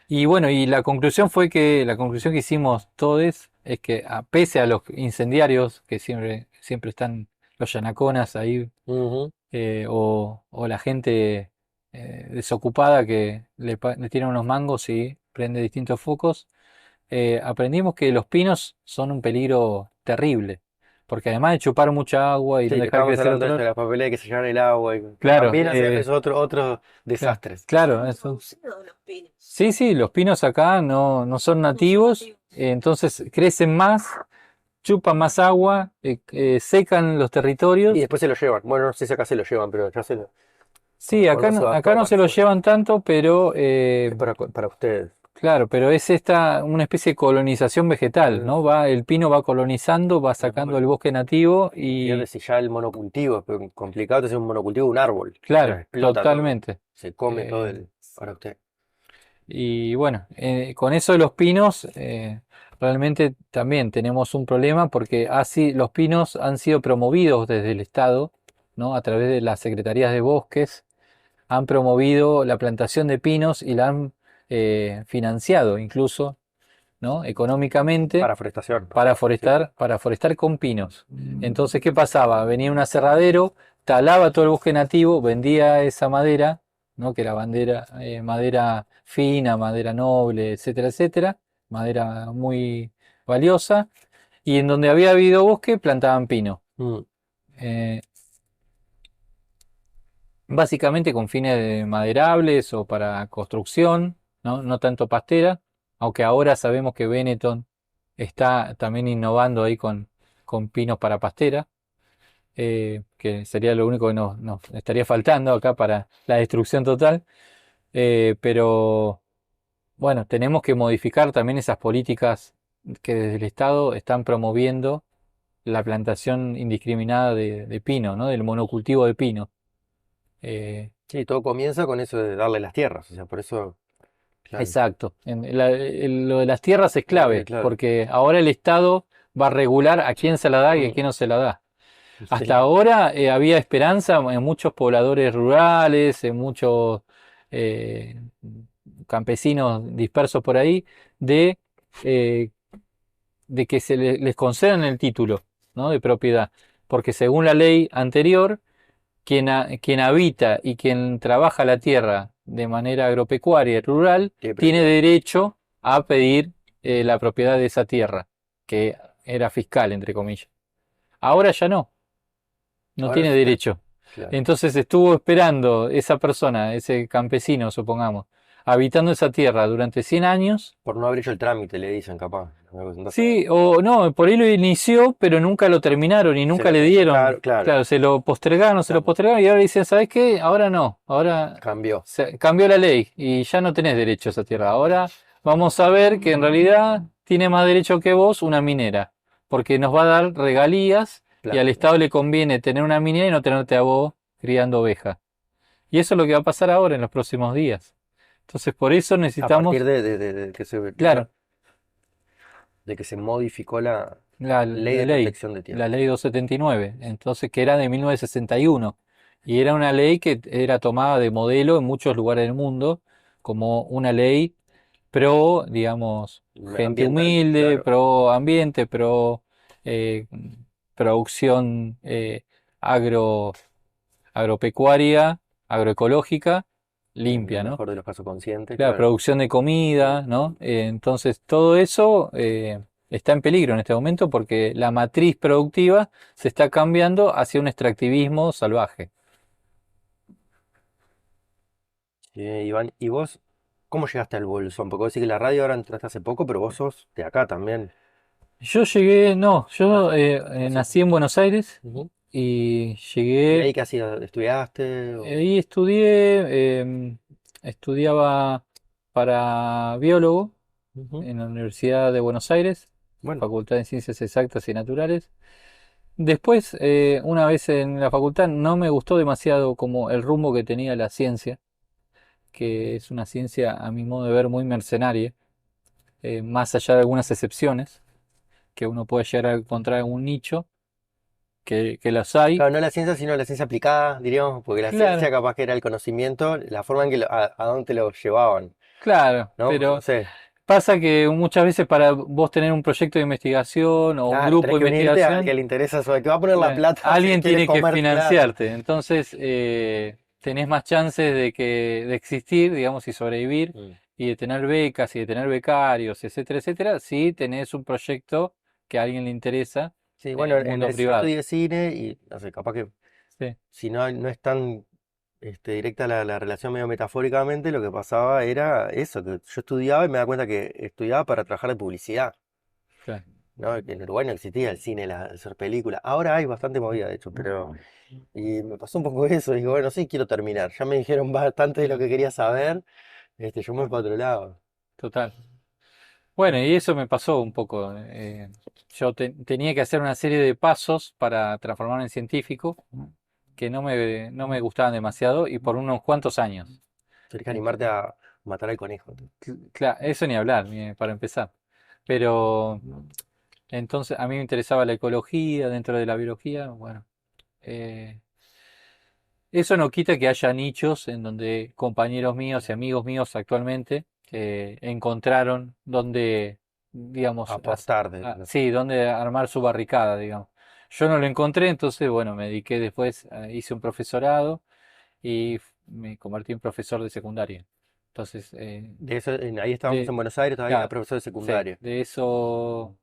y bueno, y la conclusión que hicimos todos es que pese a los incendiarios que siempre están los yanaconas ahí Ujú. o la gente desocupada que le tiran unos mangos y prende distintos focos. aprendimos que los pinos son un peligro terrible, porque además de chupar mucha agua y Sí, no que dejar estábamos crecer hablando de otro, esto, de las papeleras que se llevan el agua, y claro, también es otro desastres. claro, Son eso. reducidos los pinos. Sí, sí, los pinos acá no son No son nativos, nativos. entonces crecen más, chupan más agua, secan los Y territorios. después se lo llevan. Bueno, no sé si acá se lo llevan, pero ya Sí, cuando se va acá todo no para se lo afuera. llevan tanto, pero Es para ustedes. claro, pero es una especie de colonización vegetal, Mm. ¿no? El pino va colonizando, va sacando el bosque nativo Imagínate y, si ya el monocultivo es complicado, es un monocultivo de un árbol. O sea, claro, explota todo. totalmente. Se come todo Eh, el. Para usted. y bueno, con eso de los pinos, realmente también tenemos un problema porque así los pinos han sido promovidos desde el Estado, ¿no? A través de las secretarías de bosques, han promovido la plantación de pinos y la han financiado incluso, ¿no? Económicamente Para forestación. Sí. para forestar con pinos. Entonces, ¿qué pasaba? Venía un aserradero, talaba todo el bosque nativo, vendía esa madera, ¿no? Que era madera fina, madera noble, etcétera, etcétera, madera muy valiosa, y en donde había habido bosque plantaban pino. Mm. Eh, Básicamente con fines maderables o para construcción, ¿no? No tanto pastera, aunque ahora sabemos que Benetton está también innovando ahí con pinos para pastera, que sería lo único que nos estaría faltando acá para la destrucción total. Pero bueno, tenemos que modificar también esas políticas que desde el Estado están promoviendo la plantación indiscriminada de pino, ¿no? Del monocultivo de pino. Eh, Sí, todo comienza con eso de darle las tierras. O sea, por eso, claro. Exacto. Lo de las tierras es clave, Claro. porque ahora el Estado va a regular a quién se la da y a Mm. quién no se la da. Hasta Sí. ahora había esperanza en muchos pobladores rurales, en muchos eh, campesinos dispersos por ahí, de, eh, de que les concedan el título, ¿no? De propiedad. Porque según la ley anterior, quien habita y quien trabaja la tierra de manera agropecuaria y rural Tiene tiene prioridad. derecho a pedir la propiedad de esa tierra, que era fiscal, entre comillas. Ahora ya no Ahora tiene sí, derecho. claro. Entonces estuvo esperando esa persona, ese campesino, supongamos, habitando esa tierra durante 100 años. Por no haber hecho el trámite, le dicen capaz. Andás a ver. Sí, o no, por ahí lo inició, pero nunca lo terminaron y Se nunca lo le dieron. claro, claro. Claro, se lo Claro. postergaron y ahora dicen, ¿sabes qué? Ahora no, ahora Cambió. se cambió la ley y ya no tenés derecho a esa tierra. Ahora vamos a ver que en realidad tiene más derecho que vos una minera, porque nos va a dar regalías y al Plata. Estado le conviene tener una minera y no tenerte a vos criando ovejas. Y eso es lo que va a pasar ahora en los próximos días. Entonces, por eso A partir necesitamos, de que se, claro, de que se modificó la ley la de ley, protección de la tierras. ley 279, entonces que era de 1961 y era una ley que era tomada de modelo en muchos lugares del mundo como una ley pro, digamos, gente Ambiental, humilde, claro. pro ambiente, pro eh, producción agro, agropecuaria, agroecológica, En el limpia, ¿no? mejor de los casos conscientes, Claro, claro. producción de comida, ¿no? Entonces todo eso está en peligro en este momento porque la matriz productiva se está cambiando hacia un extractivismo salvaje. Iván, ¿y vos cómo llegaste al Bolsón? Porque vos decís que la radio ahora entraste hace poco, pero vos sos de acá también. Yo llegué, no, Ah, yo hace nací en poco. Buenos Aires Ujú. y ¿Y llegué, ahí qué hacías? ¿Estudiaste? ahí estudiaba para biólogo Ujú. en la Universidad de Buenos Aires, Bueno, Facultad de Ciencias Exactas y Naturales. Después, una vez en la facultad, no me gustó demasiado como el rumbo que tenía la ciencia, que es una ciencia, a mi modo de ver, muy mercenaria, más allá de algunas excepciones, que uno puede llegar a encontrar en un nicho, que las hay. claro, no la ciencia, sino la ciencia aplicada, diríamos, porque la ciencia Claro, capaz que era el conocimiento, la forma en que a dónde te lo llevaban, claro, ¿no? No pero sé. pasa que muchas veces para vos tener un proyecto de investigación o un Claro, grupo tenés de que unirte al investigación, que le interesa eso, al que va a poner la plata, si alguien quiere tiene que comer, claro. financiarte, entonces tenés más chances de existir, digamos, y sobrevivir, Mm. y de tener becas y de tener becarios, etcétera, si tenés un proyecto que a alguien le interesa Sí, en bueno, el mundo yo privado. estudié cine y no sé, capaz que Sí, si no es tan directa la relación medio metafóricamente, lo que pasaba era eso, que yo estudiaba y me daba cuenta que estudiaba para trabajar de publicidad, claro, ¿no? Que en Uruguay no existía el cine, hacer películas. Ahora hay bastante movida, de hecho, pero... Y me pasó un poco eso, digo, bueno, sí, quiero terminar. Ya me dijeron bastante de lo que quería saber, yo me voy para otro lado. total. Bueno, y eso me pasó un poco. Yo tenía que hacer una serie de pasos para transformarme en científico que no me gustaban demasiado y por unos cuantos años. Tienes que Ento- animarte a matar al conejo. Eso ni hablar, para empezar. Pero entonces a mí me interesaba la ecología dentro de la biología. Bueno, eh, eso no quita que haya nichos en donde compañeros míos y amigos míos actualmente encontraron donde, digamos, Aportar. sí, donde armar su barricada, digamos. Yo no lo encontré, entonces, bueno, me dediqué después, hice un profesorado y me convertí en profesor de secundaria. Entonces, De eso, ahí estábamos de, en Buenos Aires, todavía claro, profesor de sí, secundaria. de eso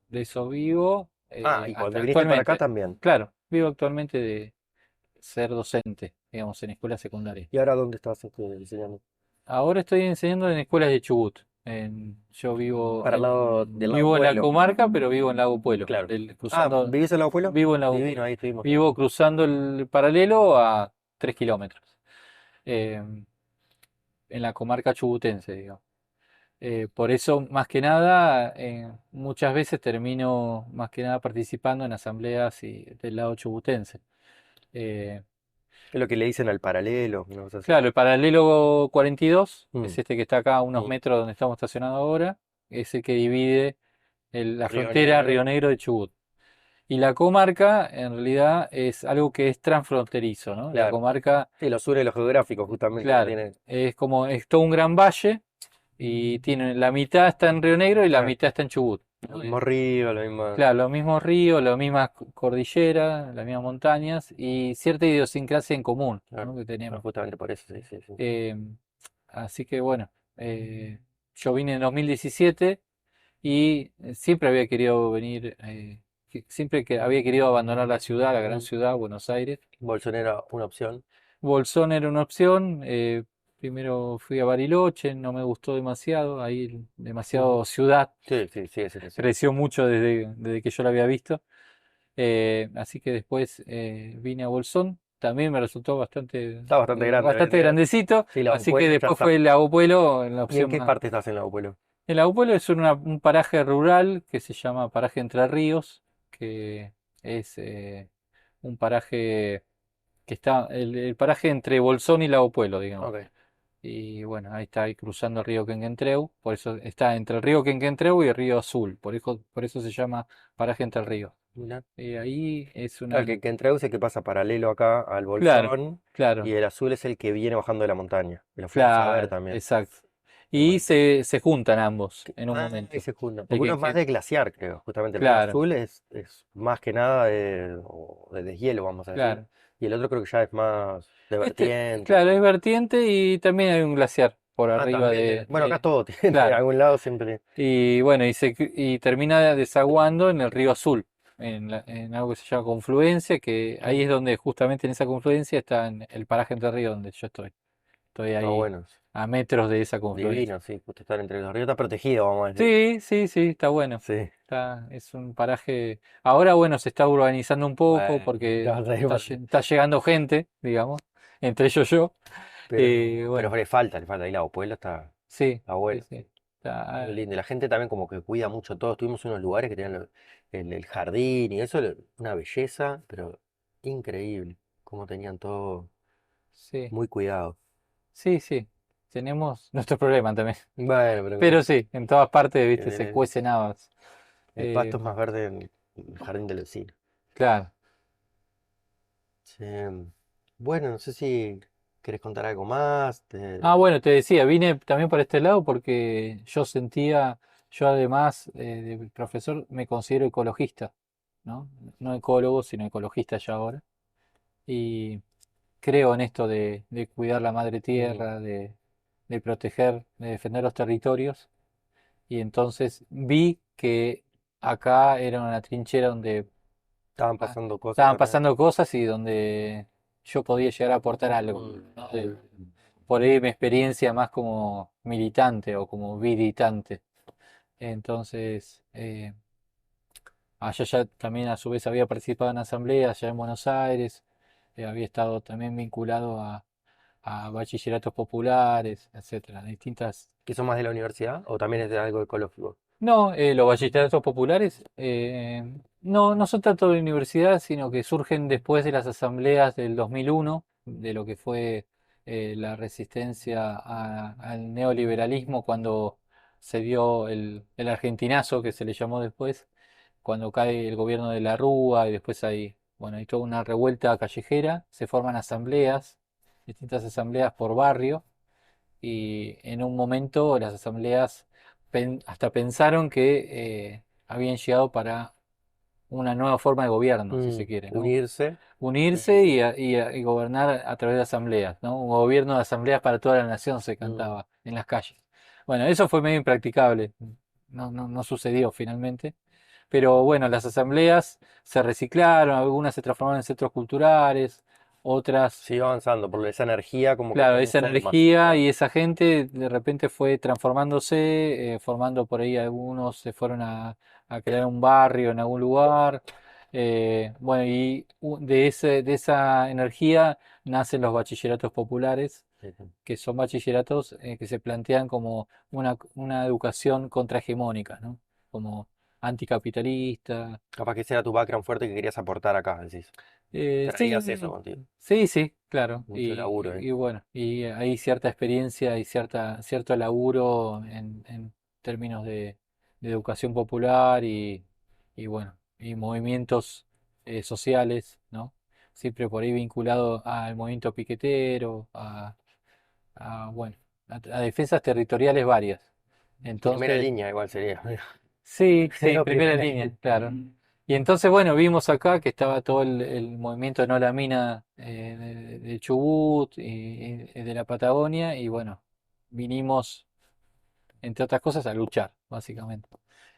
vivo Ah, y cuando hasta viniste para acá actualmente. también. Claro, vivo actualmente de ser docente, digamos, en escuela secundaria. ¿Y ahora dónde estás enseñando? Ahora estoy enseñando en escuelas de Chubut. Yo Para el lado del lado vivo en la Pueblo. comarca, pero vivo en Lago Puelo. Claro. Ah, ¿vivís en lado Pueblo? Vivo en Lago Divino, Puelo. ahí estuvimos. Vivo cruzando el paralelo a 3 kilómetros. eh, en la comarca chubutense, digamos. Por eso, más que nada, muchas veces termino más que nada participando en asambleas del lado chubutense. Eh, Es lo que le dicen al paralelo, una cosa así. Claro, el paralelo 42 es Mm, este que está acá a unos mm. metros donde estamos estacionados ahora, es el que divide la Río frontera Negro. Río Negro de Chubut. Y la comarca en realidad es algo que es transfronterizo, ¿no? La Claro. comarca, Sí, los une los geográficos, justamente, no claro, tiene. es todo un gran valle y tiene la mitad está en Río Negro y la Claro. mitad está en Chubut, Lo ¿no? mismo río, lo mismo. Claro, los mismos ríos, las mismas cordilleras, las mismas montañas y cierta idiosincrasia en común, Claro. ¿no? que No, tenemos. justamente por eso, sí, sí, sí. Eh, Así que bueno, yo vine en 2017 y siempre había querido venir, siempre que había querido abandonar la ciudad, la gran Mm. ciudad, Buenos Aires. Bolsonaro era una opción. Bolsón era una opción. Primero fui a Bariloche, no me gustó demasiado, ahí Ujú. demasiado ciudad, Sí, sí, sigue siendo así. creció mucho desde que yo la había visto. Así que después vine a Bolsón, también me resultó Está bastante grande hoy en bastante día. grandecito, Sí, Lago así que Puelo ya después está. fue el Lago Puelo la ¿Y en opción qué más. parte estás en Lago Puelo? El Lago Puelo es un paraje rural que se llama Paraje Entre Ríos, que es un paraje que está, el paraje entre Bolsón y Lago Puelo, digamos. Ok. Y bueno, ahí está ahí cruzando el río Quenquentreu, por eso está entre el río Quenquentreu y el río Azul, por eso se llama Paraje Entre Ríos. Mira. Y ahí es Claro, una. que introduce que pasa paralelo acá al Claro, Bolsón y claro, el azul es el que viene bajando de la montaña. Y lo fuimos a ver claro, también. exacto. Qué Y bueno. se juntan ambos en un Ahí momento. se juntan. El Porque uno es más Quenquen- de glaciar, creo. Justamente el río claro, azul es más que nada de deshielo, vamos a decir. claro. Y el otro creo que ya es más de vertiente. Claro, es vertiente y también hay un glaciar por Ah, arriba también tiene. Bueno, acá todo tiene, de claro. algún lado siempre. Y bueno, y termina desaguando en el río Azul, en algo que se llama confluencia, que ahí es Ujú. donde justamente en esa confluencia está en el paraje Entre Ríos donde yo estoy. Estoy Ah, ahí bueno, a metros de esa confluencia. divino, sí, justo estar entre los ríos. Está protegido, vamos a decir. Sí, sí, sí, está bueno. Sí. Es un paraje. Ahora, bueno, se está urbanizando un poco Bueno, ¿qué porque vas a ir para allá? está llegando gente, digamos, entre ellos yo. Pero Bueno, le falta ahí la Pueblo sí, está sí, bueno, sí. sí. Muy lindo. Y la gente también como que cuida mucho todo. Estuvimos en unos lugares que tenían el jardín y eso, una belleza, pero increíble. Cómo tenían todo Sí, muy cuidado. sí, sí. Tenemos nuestros problemas también. Bueno, pero Pero sí, en todas partes, viste, se el, cuecen habas. el Eh, pasto es más verde en el jardín del vecino. claro. Sí. Bueno, no sé si querés contar algo más. Ah, bueno, te decía, vine también por este lado porque yo además de profesor, me considero ecologista, ¿no? No ecólogo, sino ecologista ya ahora. Y creo en esto de cuidar la madre Mm, tierra, de proteger, de defender los territorios. Y entonces vi que acá era una trinchera donde Estaban pasando cosas estaban acá. pasando cosas y donde yo podía llegar a aportar algo, ¿no? Por ahí mi experiencia más como militante o como militante. Entonces, allá ya también a su vez había participado en asambleas allá en Buenos Aires, había estado también vinculado a bachilleratos populares, etcétera, distintas. ¿Que son más de la universidad o también es de algo ecológico? No, los bachilleratos populares no son tanto de universidad, sino que surgen después de las asambleas del 2001, de lo que fue la resistencia al neoliberalismo cuando se dio el argentinazo, que se le llamó después, cuando cae el gobierno de la Rúa y después bueno, hay toda una revuelta callejera, se forman asambleas, distintas asambleas por barrio y en un momento las asambleas hasta pensaron que habían llegado para una nueva forma de gobierno, si se quiere, ¿no? Unirse. Unirse y gobernar a través de asambleas, ¿no? Un gobierno de asambleas para toda la nación se Mm, cantaba en las calles. Bueno, eso fue medio impracticable, no sucedió finalmente. Pero bueno, las asambleas se reciclaron, algunas se transformaron en centros culturales, otras. Siguió avanzando, por esa energía como que Claro, tomó esa formas. energía Claro. y esa gente de repente fue transformándose, formando por ahí algunos se fueron a crear un barrio en algún lugar. Bueno, y de esa energía nacen los bachilleratos populares, Sí, sí. que son bachilleratos que se plantean como una educación contrahegemónica, ¿no? Como anticapitalista. Capaz que ese era tu background fuerte que querías aportar acá, decís. Sí, Traías eso contigo. sí, claro. Mucho laburo, Y bueno, y hay cierta experiencia y cierto laburo en términos de educación popular y bueno, y movimientos sociales, ¿no? Siempre por ahí vinculado al movimiento piquetero, bueno, a defensas territoriales varias. Primera Entonces, línea igual sería. sí, Pero primera primera línea, línea. claro. Y entonces, bueno, vimos acá que estaba todo el movimiento de No la Mina de Chubut y de la Patagonia, y bueno, vinimos, entre otras cosas, a luchar, básicamente.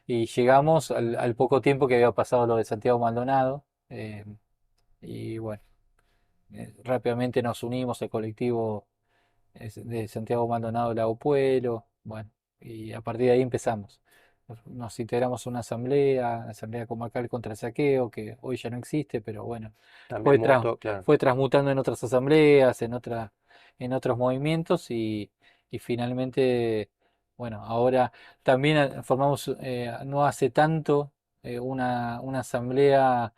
Y llegamos al poco tiempo que había pasado lo de Santiago Maldonado, y bueno, rápidamente nos unimos al colectivo de Santiago Maldonado Lago Puelo, bueno, y a partir de ahí empezamos. Nos integramos a una asamblea, Asamblea Comarcal contra el Saqueo, que hoy ya no existe, pero bueno, También fue, tra- moto, claro. fue transmutando en otras asambleas, en otros movimientos y finalmente, bueno, ahora también formamos no hace tanto una asamblea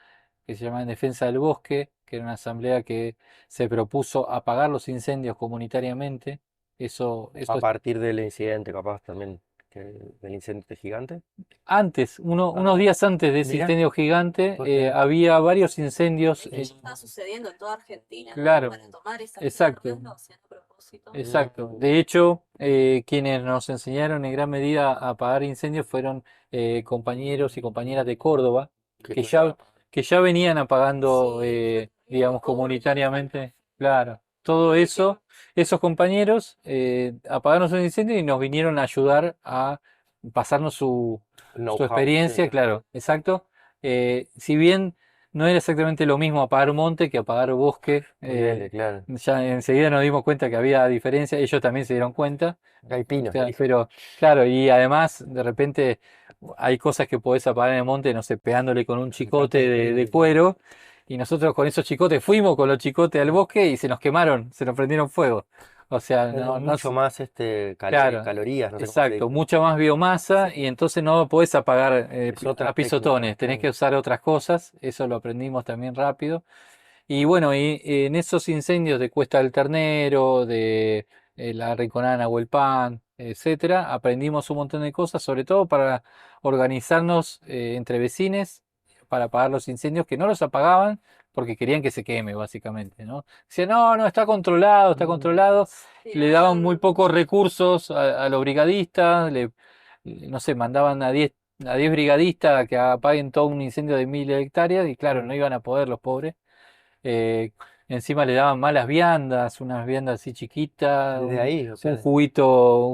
que se llama En Defensa del Bosque, que era una asamblea que se propuso apagar los incendios comunitariamente. Eso A partir del incidente, capaz también, del incendio este gigante. antes, unos Ah, días antes de ese mira, incendio gigante, ¿por qué? había varios incendios. Que ya está sucediendo en toda Argentina, como Claro, para tomar esa exacto, mierda, o sea, a propósito. exacto. Mm, De hecho, quienes nos enseñaron en gran medida a apagar incendios fueron compañeros y compañeras de Córdoba, que que estuvieron ya, acá. que ya venían apagando, Sí, yo también digamos, recuerdo todo eso. comunitariamente. Claro, todo eso, esos compañeros apagaron sus incendios y nos vinieron a ayudar a pasarnos su Know-how, sí. experiencia, claro, exacto. Si bien no era exactamente lo mismo apagar un monte que apagar bosque, Obviamente, claro. ya enseguida nos dimos cuenta que había diferencia, ellos también se dieron cuenta, Hay o pinos, sea, listo. pero claro, y además de repente hay cosas que podés apagar en el monte, no sé, pegándole con un chicote de cuero, y nosotros con esos chicotes fuimos con los chicotes al bosque y se nos quemaron, se nos prendieron fuego. O sea, no, Mucho más claro, calorías, no sé cómo se exacto, dice. mucha más biomasa y entonces no podés apagar Es otra a técnica. pisotones, tenés que usar otras cosas, eso lo aprendimos también rápido. Y bueno, y en esos incendios de Cuesta del Ternero, de la Rinconada Nahuelpan, etcétera, aprendimos un montón de cosas, sobre todo para organizarnos entre vecinos, para apagar los incendios que no los apagaban porque querían que se queme, básicamente, ¿no? Decían, no, está controlado. Sí, Le no, daban no, muy no. pocos recursos a los brigadistas, no sé, mandaban a diez brigadistas a que apaguen todo un incendio de 1000 hectáreas y claro, no iban a poder los pobres. encima le daban malas viandas, unas viandas así chiquitas, Desde ahí, o sea, un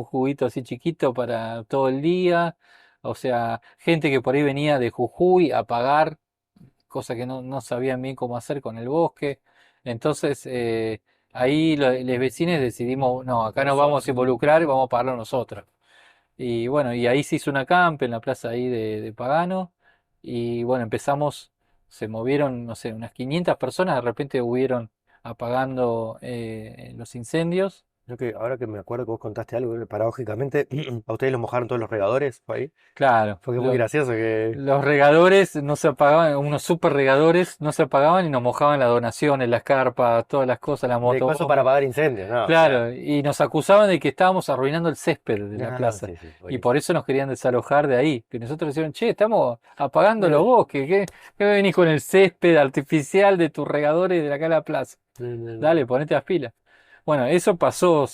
juguito así chiquito para todo el día. O sea, gente que por ahí venía de Jujuy a pagar, cosa que no sabían bien cómo hacer con el bosque. Entonces, ahí los vecinos decidimos, no, acá nos vamos a involucrar y vamos a pagarlo nosotros. Y bueno, y ahí se hizo una camp en la plaza ahí de Pagano. Y bueno, empezamos, se movieron, no sé, unas 500 personas, de repente hubieron apagando los incendios. ahora que me acuerdo que vos contaste algo, paradójicamente, a ustedes los mojaron todos los regadores, ¿fue ahí? Claro, Fue que muy gracioso que los regadores no se apagaban, unos super regadores no se apagaban y nos mojaban las donaciones, las carpas, todas las cosas, las de cosas para motobombas. apagar incendios, no, o sea, Claro, y nos acusaban de que estábamos arruinando el césped de la no, plaza. sí, sí, Y por buenísimo. eso nos querían desalojar de ahí. Que nosotros decían, che, estamos apagando los Eh, bosques. ¿Qué me venís con el césped artificial de tus regadores de acá a la plaza? no, no, no. Dale, ponete las pilas. Bueno, eso pasó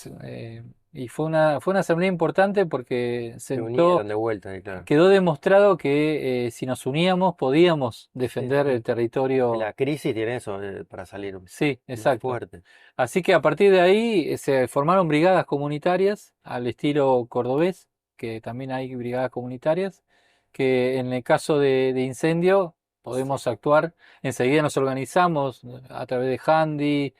y fue una asamblea importante porque Se sentó, unieron de vuelta, y claro. quedó demostrado que si nos uníamos podíamos Sí, defender el sí. Que territorio. la crisis tiene eso, para salir Sí, más exacto. fuerte. Así que a partir de ahí se formaron brigadas comunitarias al estilo cordobés, que también hay brigadas comunitarias, que en el caso de incendio podemos actuar, enseguida nos organizamos a través de Handy,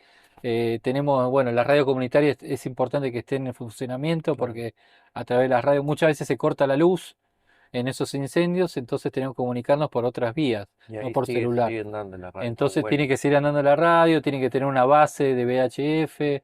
tenemos, bueno, la radio comunitaria es importante que esté en funcionamiento Claro. porque a través de la radio muchas veces se corta la luz en esos incendios, entonces tenemos que comunicarnos por otras vías, Y no ahí por celular. siguen dando en la radio, está Entonces bueno. tiene que seguir andando la radio, tiene que tener una base de VHF,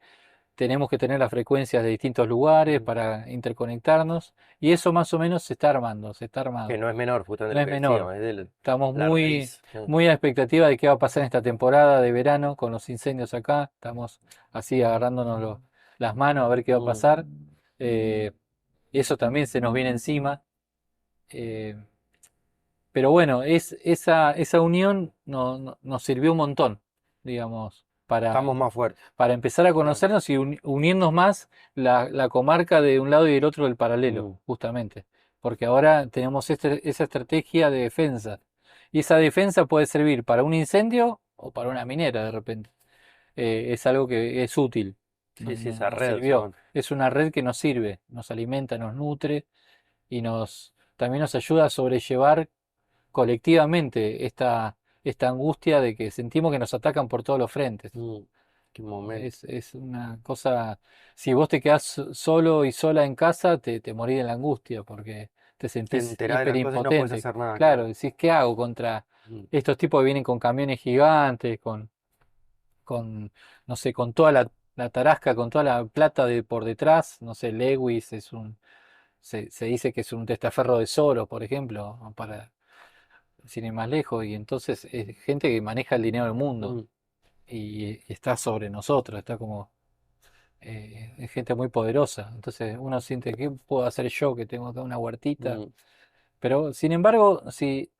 tenemos que tener las frecuencias de distintos lugares Mm. para interconectarnos y eso más o menos se está armando, se está Que armado. no es menor, justamente No lo es que menor. decíamos, es de Estamos la raíz. muy a la expectativa de qué va a pasar en esta temporada de verano con los incendios acá. Estamos así agarrándonos las manos a ver qué va a Mm. pasar. Eh, Eso también se nos viene encima. Eh, pero bueno, esa unión nos sirvió un montón, digamos, Estamos más fuertes. para empezar a Claro. conocernos y unirnos más la comarca de un lado y del otro del paralelo, Mm. justamente. Porque ahora tenemos esa estrategia de defensa. Y esa defensa puede servir para un incendio o para una minera de repente. Es algo que es útil, Sí, sí, esa nos red, sirvió. son. Es una red que nos sirve, nos alimenta, nos nutre y también nos ayuda a sobrellevar colectivamente esta angustia de que sentimos que nos atacan por todos los frentes. Mm. Qué momento. Es una cosa, si vos te quedás solo y sola en casa, te morís en la angustia porque te Te sentís enterás de las cosas y no puedes hiperimpotente. hacer nada, Claro, claro. decís, ¿qué hago contra Mm. estos tipos que vienen con camiones gigantes, con no sé, con toda la tarasca, con toda la plata por detrás? No sé, Lewis se dice que es un testaferro de Soros, por ejemplo, para sin ir más lejos, y entonces es gente que maneja el dinero del mundo Mm. y está sobre nosotros, está como, es gente muy poderosa, entonces uno siente, ¿qué puedo hacer yo que tengo acá una huertita? Mm. Pero sin embargo, si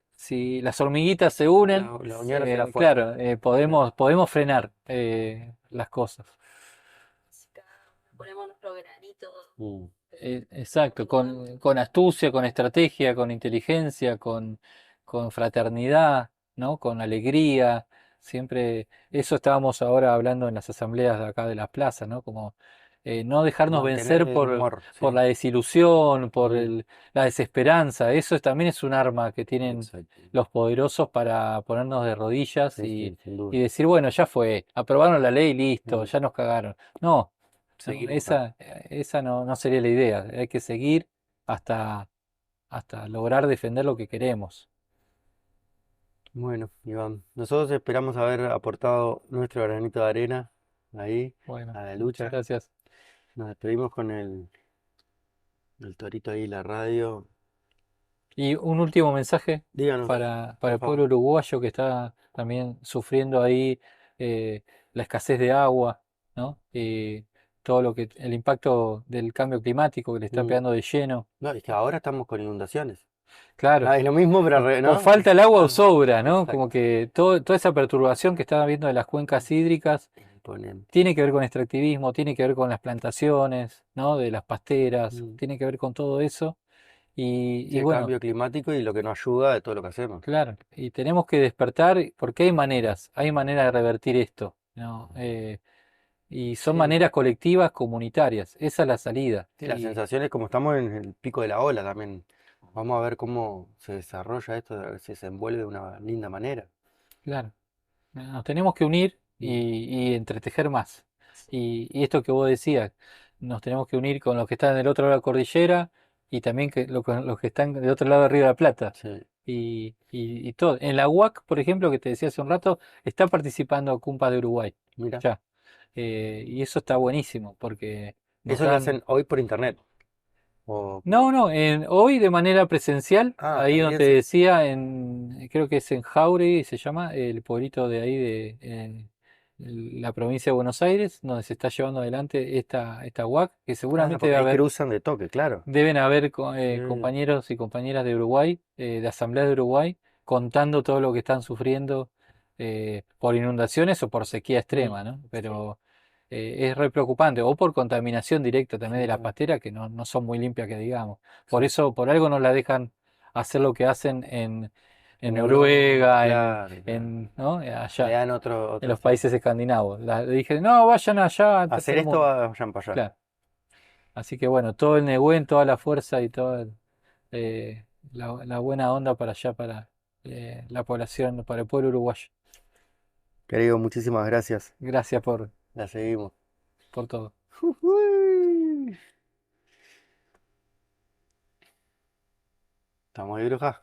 las hormiguitas se unen, La unión hace la fuerza. claro, podemos frenar las cosas. Si cada uno ponemos nuestro granito Mm. Exacto, importante. con astucia, con estrategia, con inteligencia, con fraternidad, ¿no? Con alegría. Siempre, eso estábamos ahora hablando en las asambleas de acá de las plazas, ¿no? Como no dejarnos Mantener vencer el humor, por sí. la desilusión, Mm. la desesperanza. Eso también es un arma que tienen Exacto. los poderosos para ponernos de rodillas Sí, sí, sin y duda. decir, bueno, ya fue, aprobaron la ley, listo, Mm. ya nos cagaron. No. No, Seguimos acá. esa no sería la idea. Hay que seguir hasta, hasta lograr defender lo que queremos. Bueno, Iván, nosotros esperamos haber aportado nuestro granito de arena ahí Bueno, a la muchas lucha. gracias. Nos despedimos con el torito ahí, la radio. Y un último mensaje Díganos, para por el pueblo favor. uruguayo que está también sufriendo ahí la escasez de agua, ¿no? Todo el impacto del cambio climático que le está Mm. pegando de lleno. No, es que ahora estamos con inundaciones. Claro, Ah, es lo mismo, pero o ¿no? falta el agua o Ah, sobra, ¿no? Como exacto. que toda esa perturbación que está habiendo de las cuencas hídricas Imponente. tiene que ver con extractivismo, tiene que ver con las plantaciones, ¿no? De las pasteras, Mm. tiene que ver con todo eso. Sí, Y el bueno, cambio climático y lo que nos ayuda de todo lo que hacemos. claro, y tenemos que despertar porque hay maneras de revertir esto. ¿no? Y son Sí, maneras colectivas, comunitarias. Esa es la salida. sí, la Y sensación es como estamos en el pico de la ola también. Vamos a ver cómo se desarrolla esto, a ver si se envuelve de una linda manera. claro, nos tenemos que unir Mm, y entretejer más. Y esto que vos decías, nos tenemos que unir con los que están del otro lado de la cordillera y también con los que están del otro lado de Río de la Plata. sí, Y todo. En la UAC, por ejemplo, que te decía hace un rato, está participando Cumpa de Uruguay. mira. Ya. Y eso está buenísimo porque nos Eso lo dan. hacen hoy por internet. No, no, hoy de manera presencial, Ah, ahí donde también te decía, creo que es en Jauregui, se llama, el pueblito de ahí de la provincia de Buenos Aires, donde se está llevando adelante esta UAC, que Ah, seguramente porque ahí cruzan de toque, claro. deben haber Mm, compañeros y compañeras de Uruguay, de Asamblea de Uruguay, contando todo lo que están sufriendo por inundaciones o por sequía mm, extrema, ¿no? Pero es re preocupante, o por contaminación directa también de sí, la sí, pastera, que no son muy limpias, que digamos. Por sí. eso, por algo no la dejan hacer lo que hacen en En Europa, Noruega, claro, claro. ¿no? Le Allá, dan en otro los estilo. países escandinavos. Le dije, no, vayan allá al Hacer tercer esto, mundo. vayan para allá. Claro. Así que bueno, todo el Nehuen, toda la fuerza y toda la buena onda para allá, para la población, para el pueblo uruguayo. Querido, muchísimas gracias. Gracias La seguimos. por todo. Ujuy. Estamos ahí, bruja.